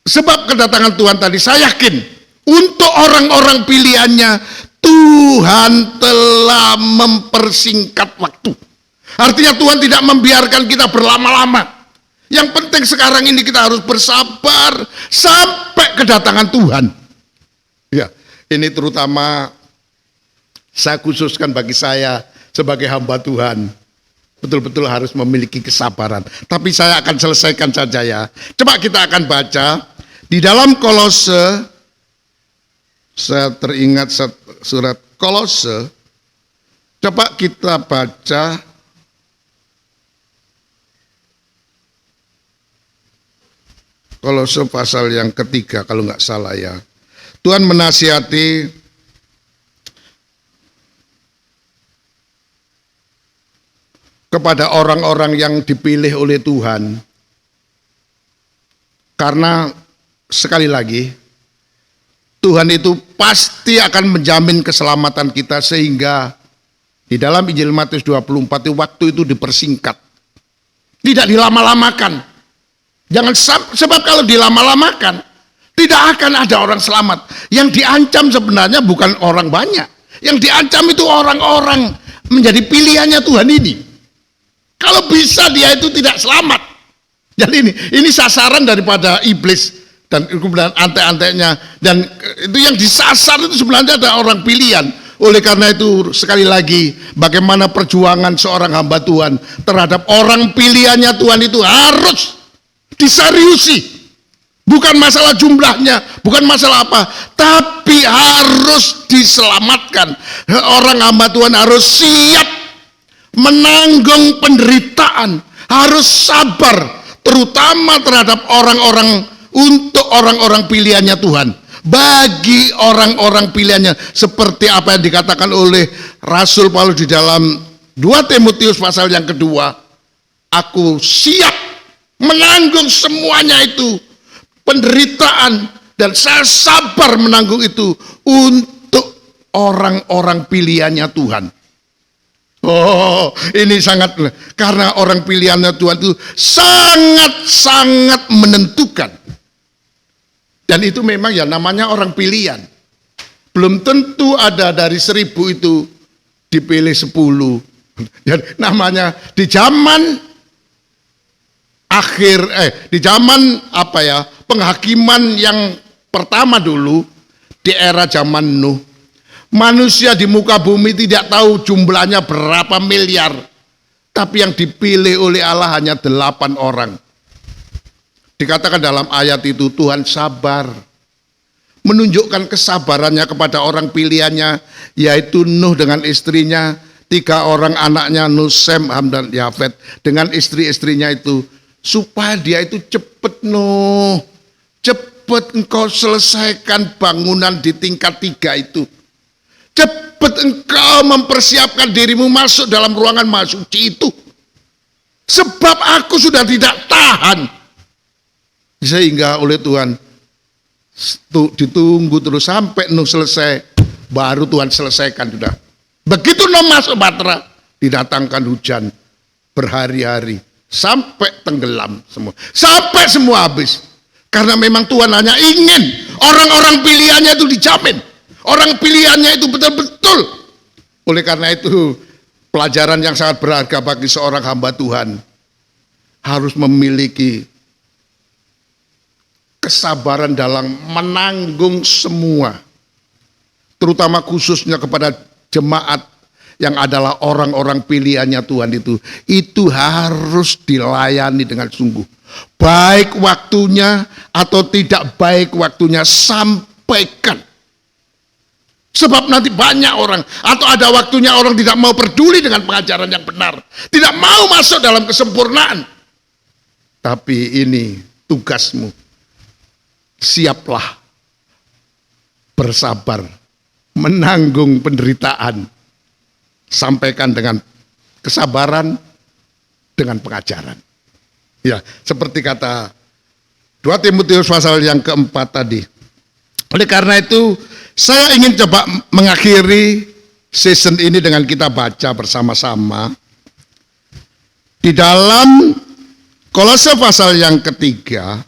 Sebab kedatangan Tuhan tadi, saya yakin untuk orang-orang pilihannya Tuhan telah mempersingkat waktu. Artinya Tuhan tidak membiarkan kita berlama-lama. Yang penting sekarang ini kita harus bersabar sampai kedatangan Tuhan. Ya, ini terutama saya khususkan bagi saya sebagai hamba Tuhan, betul-betul harus memiliki kesabaran. Tapi saya akan selesaikan saja ya. Coba kita akan baca di dalam Kolose. Saya teringat surat Kolose. Coba kita baca Kolose pasal yang ketiga kalau nggak salah ya. Tuhan menasihati kepada orang-orang yang dipilih oleh Tuhan. Karena sekali lagi, Tuhan itu pasti akan menjamin keselamatan kita, sehingga di dalam Injil Matius 24 waktu itu dipersingkat. Tidak dilama-lamakan. Jangan sebab kalau dilama-lamakan, tidak akan ada orang selamat. Yang diancam sebenarnya bukan orang banyak. Yang diancam itu orang-orang menjadi pilihannya Tuhan ini. Kalau bisa dia itu tidak selamat. Jadi ini sasaran daripada iblis dan kemudian ante-antenya, dan itu yang disasar itu sebenarnya ada orang pilihan. Oleh karena itu sekali lagi, bagaimana perjuangan seorang hamba Tuhan terhadap orang pilihannya Tuhan itu harus diseriusi. Bukan masalah jumlahnya, bukan masalah apa, tapi harus diselamatkan. Orang hamba Tuhan harus siap menanggung penderitaan, harus sabar, terutama terhadap orang-orang, untuk orang-orang pilihannya Tuhan. Bagi orang-orang pilihannya, seperti apa yang dikatakan oleh Rasul Paulus di dalam 2 Timotius pasal yang kedua, aku siap menanggung semuanya itu, penderitaan, dan saya sabar menanggung itu untuk orang-orang pilihannya Tuhan. Oh, ini sangat, karena orang pilihannya Tuhan itu sangat-sangat menentukan. Dan itu memang ya namanya orang pilihan. Belum tentu ada dari 1000 itu dipilih 10. Jadi namanya di zaman akhir, di zaman apa ya, penghakiman yang pertama dulu, di era zaman Nuh, Manusia di muka bumi tidak tahu jumlahnya berapa miliar. Tapi yang dipilih oleh Allah hanya 8 orang. Dikatakan dalam ayat itu Tuhan sabar. Menunjukkan kesabarannya kepada orang pilihannya, yaitu Nuh dengan istrinya, 3 orang anaknya Nuh, Sem, Ham, dan Yafet, dengan istri-istrinya itu, supaya dia itu cepat Nuh, cepat engkau selesaikan bangunan di tingkat 3 itu. Cepat engkau mempersiapkan dirimu masuk dalam ruangan maha suci itu. Sebab aku sudah tidak tahan. Sehingga oleh Tuhan ditunggu terus sampai Nuh selesai, baru Tuhan selesaikan sudah. Begitu Nuh masuk Batra, didatangkan hujan berhari-hari sampai tenggelam semua, sampai semua habis. Karena memang Tuhan hanya ingin orang-orang pilihannya itu dijamin, orang pilihannya itu betul-betul. Oleh karena itu pelajaran yang sangat berharga bagi seorang hamba Tuhan, harus memiliki kesabaran dalam menanggung semua, terutama khususnya kepada jemaat yang adalah orang-orang pilihannya Tuhan itu harus dilayani dengan sungguh. Baik waktunya atau tidak baik waktunya, sampaikan. Sebab nanti banyak orang, atau ada waktunya orang tidak mau peduli dengan pengajaran yang benar, tidak mau masuk dalam kesempurnaan. Tapi ini tugasmu. Siaplah bersabar, menanggung penderitaan. Sampaikan dengan kesabaran, dengan pengajaran. Ya, seperti kata 2 Timotius pasal yang keempat tadi. Oleh karena itu, saya ingin coba mengakhiri season ini dengan kita baca bersama-sama di dalam Kolose pasal yang ketiga,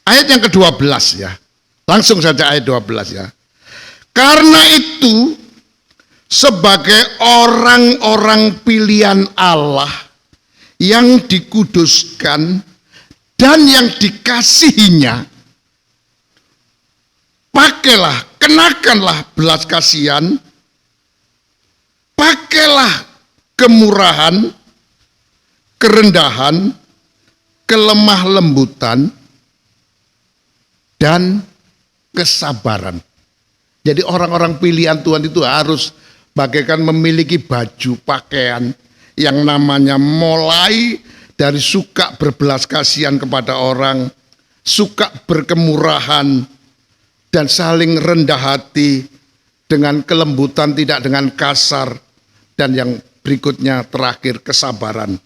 ayat yang ke-12 ya. Langsung saja ayat 12 ya. Karena itu, sebagai orang-orang pilihan Allah yang dikuduskan dan yang dikasihinya, pakailah, kenakanlah belas kasihan, pakailah kemurahan, kerendahan, kelemah lembutan, dan kesabaran. Jadi orang-orang pilihan Tuhan itu harus bagaikan memiliki baju pakaian yang namanya mulai dari suka berbelas kasihan kepada orang, suka berkemurahan, dan saling rendah hati dengan kelembutan, tidak dengan kasar, dan yang berikutnya terakhir kesabaran.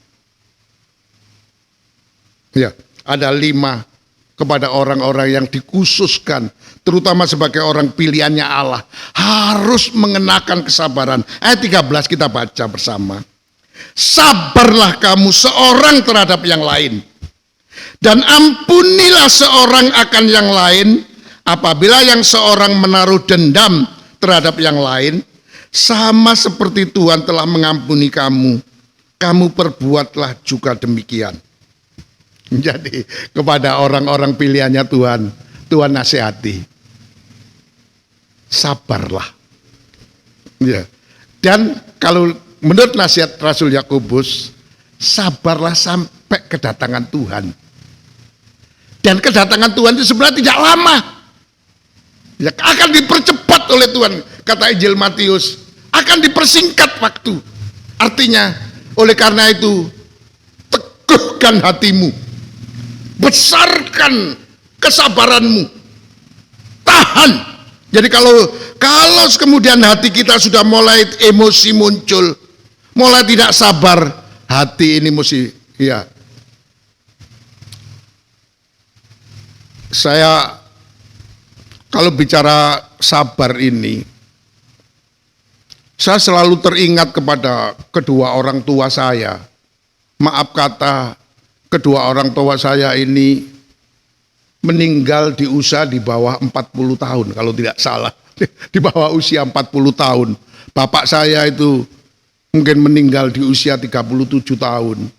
Ya, ada 5 kepada orang-orang yang dikhususkan, terutama sebagai orang pilihannya Allah, harus mengenakan kesabaran. Ayat 13 kita baca bersama. Sabarlah kamu seorang terhadap yang lain, dan ampunilah seorang akan yang lain, apabila yang seorang menaruh dendam terhadap yang lain, sama seperti Tuhan telah mengampuni kamu, kamu perbuatlah juga demikian. Jadi kepada orang-orang pilihannya Tuhan, Tuhan nasihati, sabarlah. Ya. Dan kalau menurut nasihat Rasul Yakobus, sabarlah sampai kedatangan Tuhan. Dan kedatangan Tuhan itu sebenarnya tidak lama. Ya, akan dipercepat oleh Tuhan, kata Injil Matius, akan dipersingkat waktu. Artinya, oleh karena itu, teguhkan hatimu, besarkan kesabaranmu, tahan. Jadi kalau kemudian hati kita sudah mulai emosi muncul, mulai tidak sabar, hati ini mesti, ya. Saya kalau bicara sabar ini, saya selalu teringat kepada kedua orang tua saya. Maaf kata, kedua orang tua saya ini meninggal di usia di bawah 40 tahun, kalau tidak salah. Di bawah usia 40 tahun. Bapak saya itu mungkin meninggal di usia 37 tahun.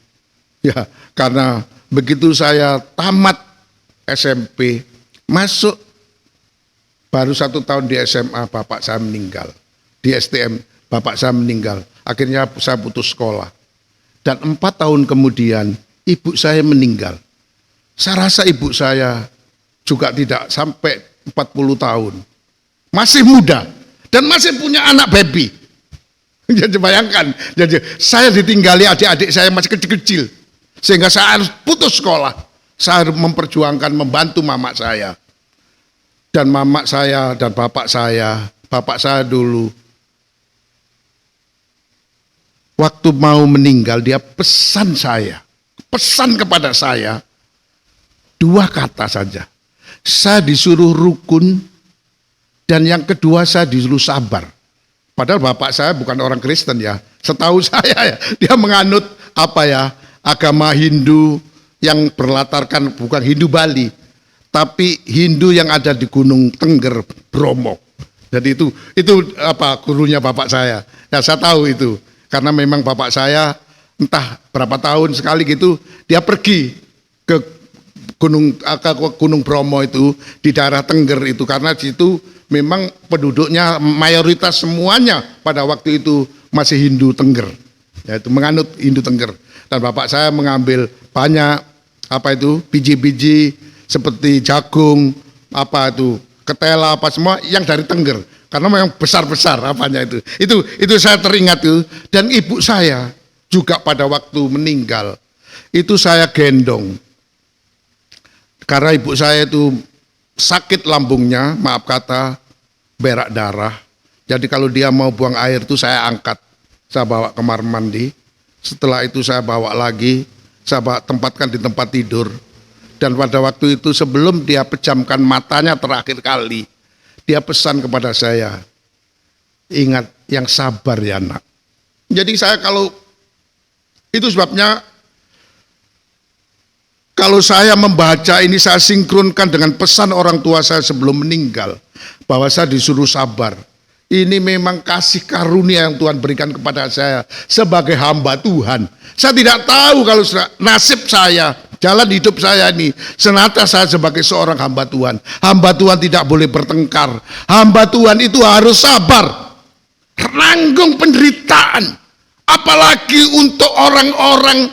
Ya, karena begitu saya tamat SMP, masuk Baru 1 tahun di SMA bapak saya meninggal. Di STM bapak saya meninggal. Akhirnya saya putus sekolah. Dan 4 tahun kemudian ibu saya meninggal. Saya rasa ibu saya juga tidak sampai 40 tahun. Masih muda. Dan masih punya anak baby. Jadi bayangkan. Jadi saya ditinggali adik-adik saya masih kecil-kecil. Sehingga saya harus putus sekolah. Saya harus memperjuangkan, membantu mama saya. Dan mama saya dan bapak saya dulu, waktu mau meninggal dia pesan kepada saya, 2 kata saja. Saya disuruh rukun, dan yang kedua saya disuruh sabar. Padahal bapak saya bukan orang Kristen ya, setahu saya ya, dia menganut agama Hindu yang berlatarkan bukan Hindu Bali, tapi Hindu yang ada di Gunung Tengger, Bromo. Jadi itu gurunya bapak saya. Ya saya tahu itu, karena memang bapak saya entah berapa tahun sekali gitu dia pergi ke Gunung Bromo itu di daerah Tengger itu, karena di situ memang penduduknya mayoritas semuanya pada waktu itu masih Hindu Tengger. Yaitu menganut Hindu Tengger. Dan bapak saya mengambil banyak biji-biji seperti jagung, ketela, semua yang dari Tengger, karena memang besar-besar itu saya teringat itu. Dan ibu saya juga pada waktu meninggal itu saya gendong, karena ibu saya itu sakit lambungnya, maaf kata, berak darah. Jadi kalau dia mau buang air itu saya angkat, saya bawa ke kamar mandi. Setelah itu saya bawa lagi, saya tempatkan di tempat tidur. Dan pada waktu itu sebelum dia pejamkan matanya terakhir kali, dia pesan kepada saya, ingat yang sabar ya nak. Jadi saya itu sebabnya kalau saya membaca ini saya sinkronkan dengan pesan orang tua saya sebelum meninggal, bahwa saya disuruh sabar. Ini memang kasih karunia yang Tuhan berikan kepada saya sebagai hamba Tuhan. Saya tidak tahu kalau nasib saya, jalan hidup saya ini, senata saya sebagai seorang hamba Tuhan. Hamba Tuhan tidak boleh bertengkar. Hamba Tuhan itu harus sabar, nanggung penderitaan. Apalagi untuk orang-orang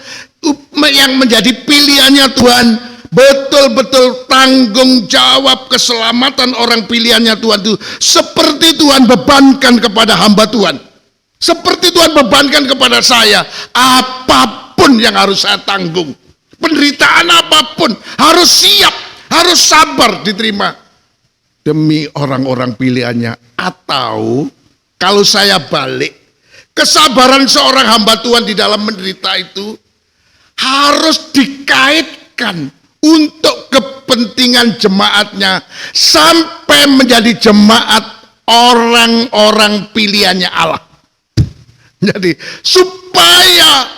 yang menjadi pilihannya Tuhan, betul-betul tanggung jawab keselamatan orang pilihannya Tuhan itu seperti Tuhan bebankan kepada hamba Tuhan. Seperti Tuhan bebankan kepada saya, apapun yang harus saya tanggung, penderitaan apapun harus siap, harus sabar diterima demi orang-orang pilihannya. Atau kalau saya balik, kesabaran seorang hamba Tuhan di dalam menderita itu harus dikaitkan untuk kepentingan jemaatnya sampai menjadi jemaat orang-orang pilihannya Allah. Jadi supaya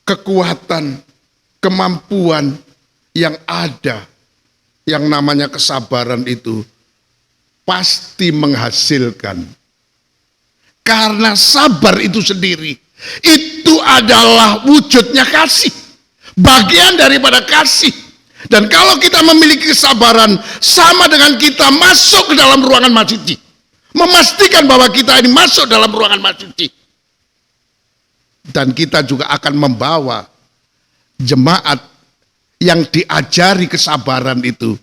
kekuatan, kemampuan yang ada, yang namanya kesabaran itu pasti menghasilkan. Karena sabar itu sendiri, itu adalah wujudnya kasih, bagian daripada kasih. Dan kalau kita memiliki kesabaran, sama dengan kita masuk ke dalam ruangan Maha Suci, memastikan bahwa kita ini masuk dalam ruangan Maha Suci. Dan kita juga akan membawa jemaat yang diajari kesabaran itu,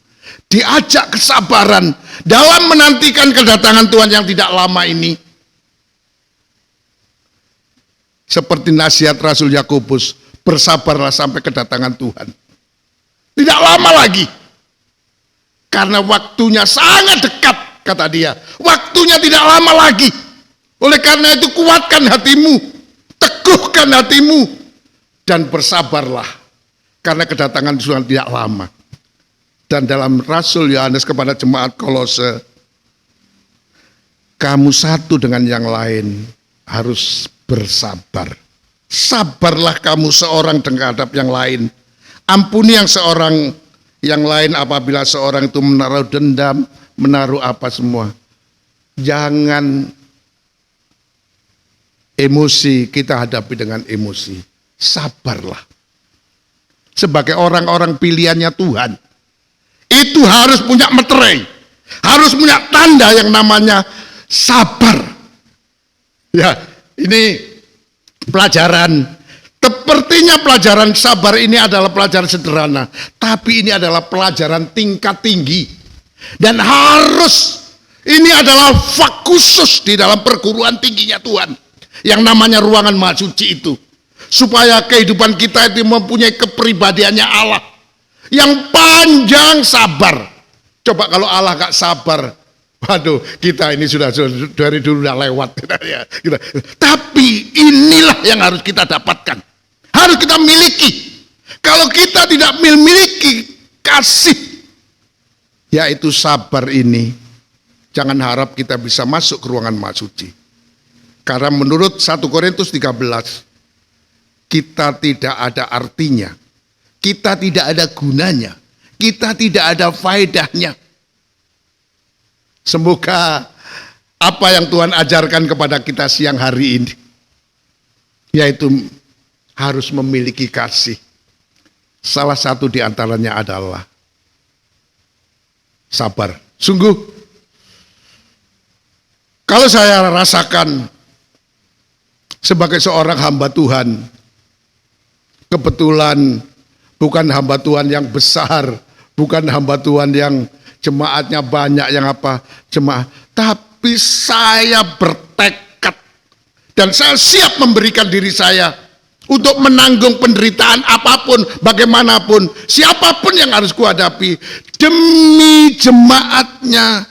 diajak kesabaran dalam menantikan kedatangan Tuhan yang tidak lama ini. Seperti nasihat Rasul Yakobus, bersabarlah sampai kedatangan Tuhan. Tidak lama lagi. Karena waktunya sangat dekat, kata dia. Waktunya tidak lama lagi. Oleh karena itu kuatkan hatimu, teguhkan hatimu, dan bersabarlah. Karena kedatangan Tuhan tidak lama. Dan dalam Rasul Yohanes kepada jemaat Kolose, kamu satu dengan yang lain harus bersabar. Sabarlah kamu seorang terhadap yang lain. Ampuni yang seorang yang lain apabila seorang itu menaruh dendam, menaruh apa semua. Jangan emosi kita hadapi dengan emosi. Sabarlah. Sebagai orang-orang pilihannya Tuhan, itu harus punya meterai, harus punya tanda yang namanya sabar. Ya, ini pelajaran. Sepertinya pelajaran sabar ini adalah pelajaran sederhana, tapi ini adalah pelajaran tingkat tinggi. Dan harus, ini adalah fak khusus di dalam perguruan tingginya Tuhan, yang namanya ruangan maha suci itu. Supaya kehidupan kita itu mempunyai kepribadiannya Allah, yang panjang sabar. Coba kalau Allah gak sabar, waduh, kita ini sudah dari dulu udah lewat. Tapi inilah yang harus kita dapatkan, harus kita miliki. Kalau kita tidak memiliki kasih, yaitu sabar ini, jangan harap kita bisa masuk ke ruangan maha suci. Karena menurut 1 Korintus 13, kita tidak ada artinya, kita tidak ada gunanya, kita tidak ada faedahnya. Semoga apa yang Tuhan ajarkan kepada kita siang hari ini, yaitu harus memiliki kasih. Salah satu di antaranya adalah sabar. Sungguh, kalau saya rasakan sebagai seorang hamba Tuhan, kebetulan bukan hamba Tuhan yang besar, bukan hamba Tuhan yang jemaatnya banyak yang jemaat, tapi saya bertekad dan saya siap memberikan diri saya untuk menanggung penderitaan apapun, bagaimanapun, siapapun yang harus kuhadapi demi jemaatnya,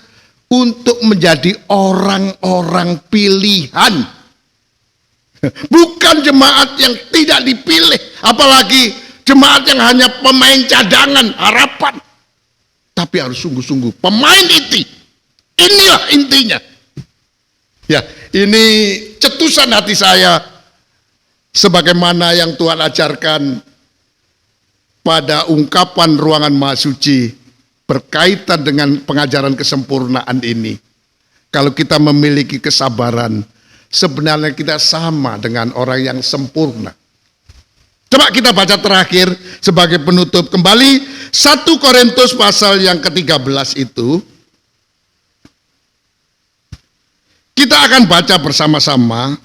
untuk menjadi orang-orang pilihan, bukan jemaat yang tidak dipilih, apalagi jemaat yang hanya pemain cadangan harapan, tapi harus sungguh-sungguh pemain inti. Inilah intinya. Ya, ini cetusan hati saya, sebagaimana yang Tuhan ajarkan pada ungkapan ruangan maha suci berkaitan dengan pengajaran kesempurnaan ini. Kalau kita memiliki kesabaran, sebenarnya kita sama dengan orang yang sempurna. Coba kita baca terakhir sebagai penutup kembali 1 Korintus pasal yang ke-13 itu. Kita akan baca bersama-sama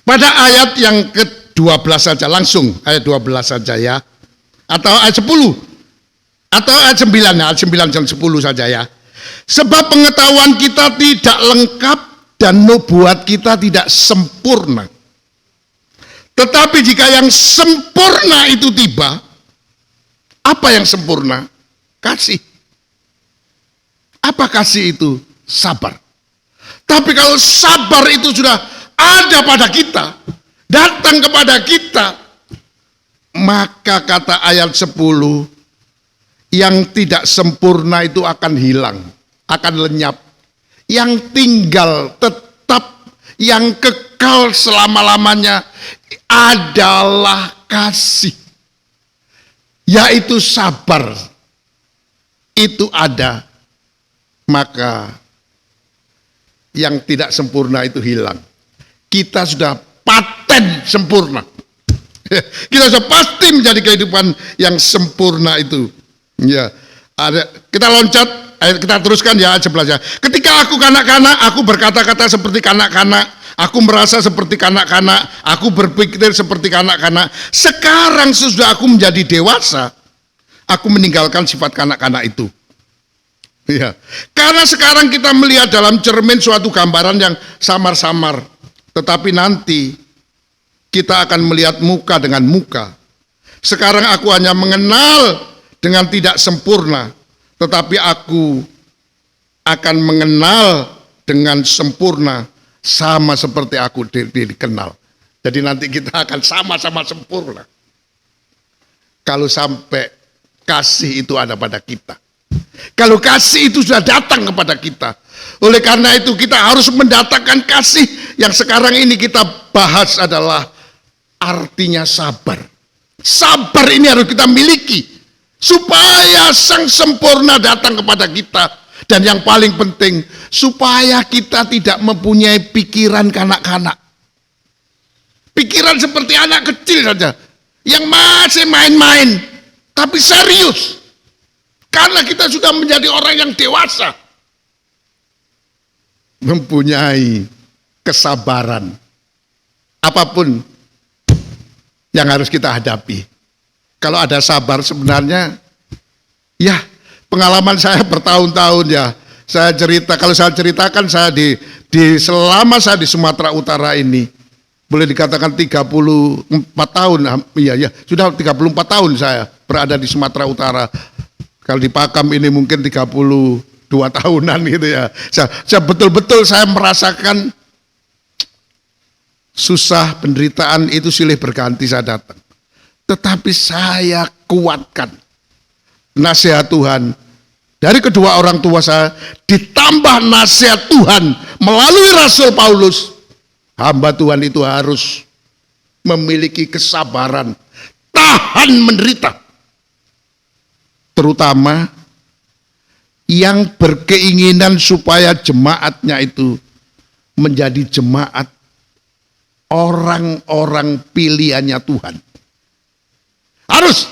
pada ayat yang ke-12 saja, langsung ayat 12 saja ya. Atau ayat 10 atau ayat 9 ya, ayat 9 dan 10 saja ya. Sebab pengetahuan kita tidak lengkap dan nubuat kita tidak sempurna. Tetapi jika yang sempurna itu tiba, apa yang sempurna? Kasih. Apa kasih itu? Sabar. Tapi kalau sabar itu sudah ada pada kita, datang kepada kita, maka kata ayat 10, yang tidak sempurna itu akan hilang, akan lenyap. Yang tinggal tetap, yang kekal selama-lamanya adalah kasih, yaitu sabar. Itu ada, maka yang tidak sempurna itu hilang. Kita sudah paten sempurna. Kita sudah pasti menjadi kehidupan yang sempurna itu. Ya, kita loncat, kita teruskan ya, 11 ya. Ketika aku kanak-kanak, aku berkata-kata seperti kanak-kanak, aku merasa seperti kanak-kanak, aku berpikir seperti kanak-kanak. Sekarang sesudah aku menjadi dewasa, aku meninggalkan sifat kanak-kanak itu. Ya, karena sekarang kita melihat dalam cermin suatu gambaran yang samar-samar, tetapi nanti kita akan melihat muka dengan muka. Sekarang aku hanya mengenal dengan tidak sempurna, tetapi aku akan mengenal dengan sempurna, sama seperti aku dikenal. Jadi nanti kita akan sama-sama sempurna, kalau sampai kasih itu ada pada kita. Kalau kasih itu sudah datang kepada kita. Oleh karena itu kita harus mendatangkan kasih. Yang sekarang ini kita bahas adalah artinya sabar. Sabar ini harus kita miliki, supaya sang sempurna datang kepada kita. Dan yang paling penting, supaya kita tidak mempunyai pikiran kanak-kanak. Pikiran seperti anak kecil saja, yang masih main-main. tapi serius. Karena kita sudah menjadi orang yang dewasa. Mempunyai kesabaran. Apapun yang harus kita hadapi. Kalau ada sabar sebenarnya, ya pengalaman saya bertahun-tahun ya. Saya cerita, kalau saya ceritakan saya selama saya di Sumatera Utara ini, boleh dikatakan 34 tahun, iya sudah 34 tahun saya berada di Sumatera Utara. Kalau di Pakam ini mungkin 32 tahunan gitu ya. Saya betul-betul saya merasakan susah, penderitaan itu silih berganti saya datang. Tetapi saya kuatkan nasihat Tuhan dari kedua orang tua saya, ditambah nasihat Tuhan melalui Rasul Paulus. Hamba Tuhan itu harus memiliki kesabaran, tahan menderita. Terutama yang berkeinginan supaya jemaatnya itu menjadi jemaat orang-orang pilihannya Tuhan. Harus.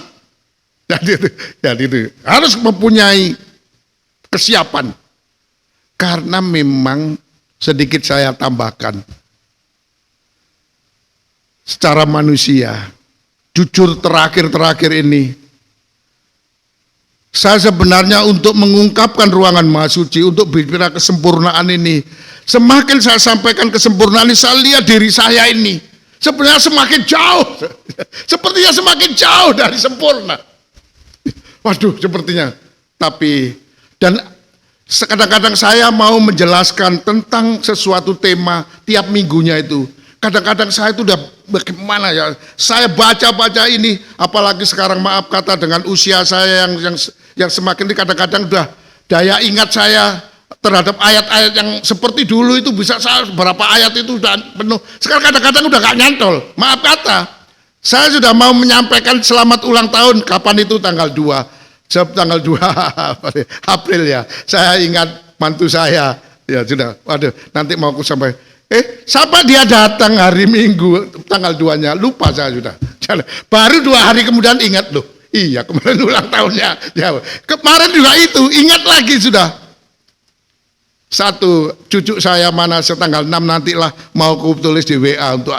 Jadi itu harus mempunyai kesiapan. Karena memang sedikit saya tambahkan. Secara manusia, jujur terakhir ini, saya sebenarnya untuk mengungkapkan ruangan Maha Suci, untuk bicara kesempurnaan ini, semakin saya sampaikan kesempurnaan ini, saya lihat diri saya ini, sebenarnya semakin jauh, sepertinya semakin jauh dari sempurna. Waduh, sepertinya. Tapi, dan kadang-kadang saya mau menjelaskan tentang sesuatu tema tiap minggunya itu. Kadang-kadang saya itu udah bagaimana ya, saya baca-baca ini, apalagi sekarang maaf kata dengan usia saya yang semakin ini, kadang-kadang udah daya ingat saya terhadap ayat-ayat yang seperti dulu itu bisa saya berapa ayat itu udah penuh. Sekarang kadang-kadang udah gak nyantol. Maaf kata, saya sudah mau menyampaikan selamat ulang tahun, kapan itu tanggal 2. Tanggal 2 April ya. Saya ingat mantu saya, ya sudah, waduh nanti mau aku sampai, siapa dia datang hari Minggu tanggal 2-nya, lupa saya sudah. Baru 2 hari kemudian ingat loh, iya kemarin ulang tahunnya. Ya, kemarin juga itu, ingat lagi sudah. Satu cucu saya mana setanggal 6 nantilah mau aku tulis di WA untuk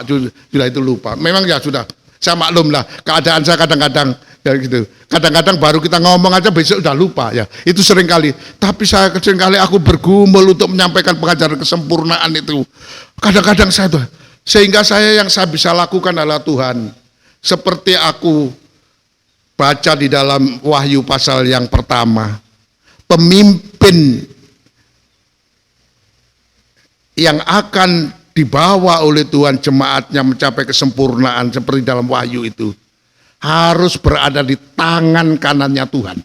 sudah itu lupa. Memang ya sudah, saya maklum lah keadaan saya kadang-kadang ya gitu. Kadang-kadang baru kita ngomong aja besok udah lupa ya. Itu sering kali. Tapi saya sering kali aku bergumul untuk menyampaikan pengajaran kesempurnaan itu. Kadang-kadang saya tuh, sehingga yang saya bisa lakukan adalah Tuhan. Seperti aku baca di dalam Wahyu pasal yang pertama, pemimpin yang akan dibawa oleh Tuhan jemaatnya mencapai kesempurnaan seperti dalam Wahyu itu harus berada di tangan kanannya Tuhan,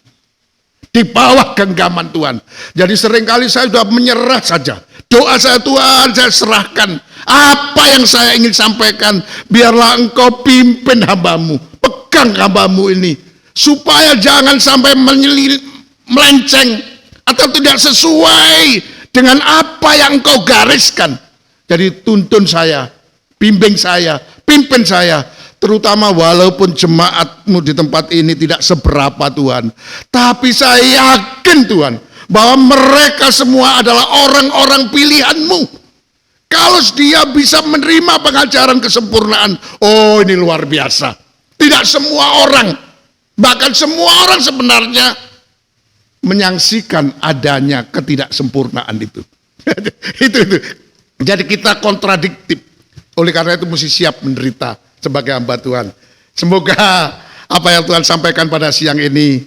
di bawah genggaman Tuhan. Jadi seringkali saya sudah menyerah saja. Doa saya, Tuhan saya serahkan apa yang saya ingin sampaikan, biarlah Engkau pimpin hambamu, pegang hambamu ini, supaya jangan sampai melenceng atau tidak sesuai dengan apa yang Engkau gariskan. Jadi tuntun saya, bimbing saya, pimpin saya. Terutama walaupun jemaatmu di tempat ini tidak seberapa Tuhan. Tapi saya yakin Tuhan, bahwa mereka semua adalah orang-orang pilihan-Mu. Kalau dia bisa menerima pengajaran kesempurnaan, oh ini luar biasa. Tidak semua orang, bahkan semua orang sebenarnya menyaksikan adanya ketidaksempurnaan itu. itu. Jadi kita kontradiktif. Oleh karena itu mesti siap menderita sebagai hamba Tuhan. Semoga apa yang Tuhan sampaikan pada siang ini,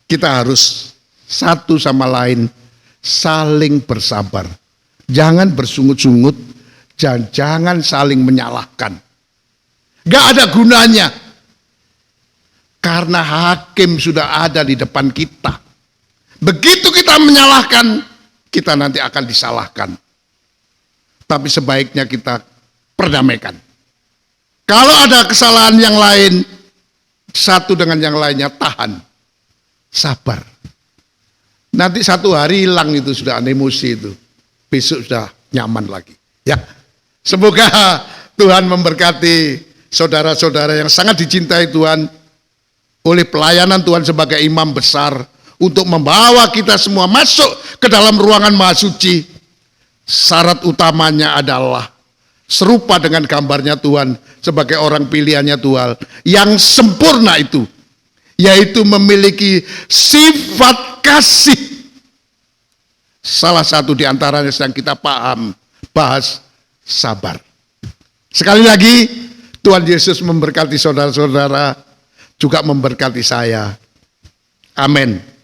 kita harus satu sama lain saling bersabar. Jangan bersungut-sungut, jangan saling menyalahkan. Gak ada gunanya. Karena hakim sudah ada di depan kita. Begitu kita menyalahkan, kita nanti akan disalahkan. Tapi sebaiknya kita perdamaikan. Kalau ada kesalahan yang lain, satu dengan yang lainnya tahan, sabar. Nanti satu hari hilang itu sudah emosi itu, besok sudah nyaman lagi. Ya, semoga Tuhan memberkati saudara-saudara yang sangat dicintai Tuhan oleh pelayanan Tuhan sebagai imam besar untuk membawa kita semua masuk ke dalam ruangan maha suci. Syarat utamanya adalah serupa dengan gambarnya Tuhan sebagai orang pilihannya Tuhan yang sempurna itu, yaitu memiliki sifat kasih. Salah satu di antaranya yang kita bahas sabar. Sekali lagi, Tuhan Yesus memberkati saudara-saudara, juga memberkati saya. Amin.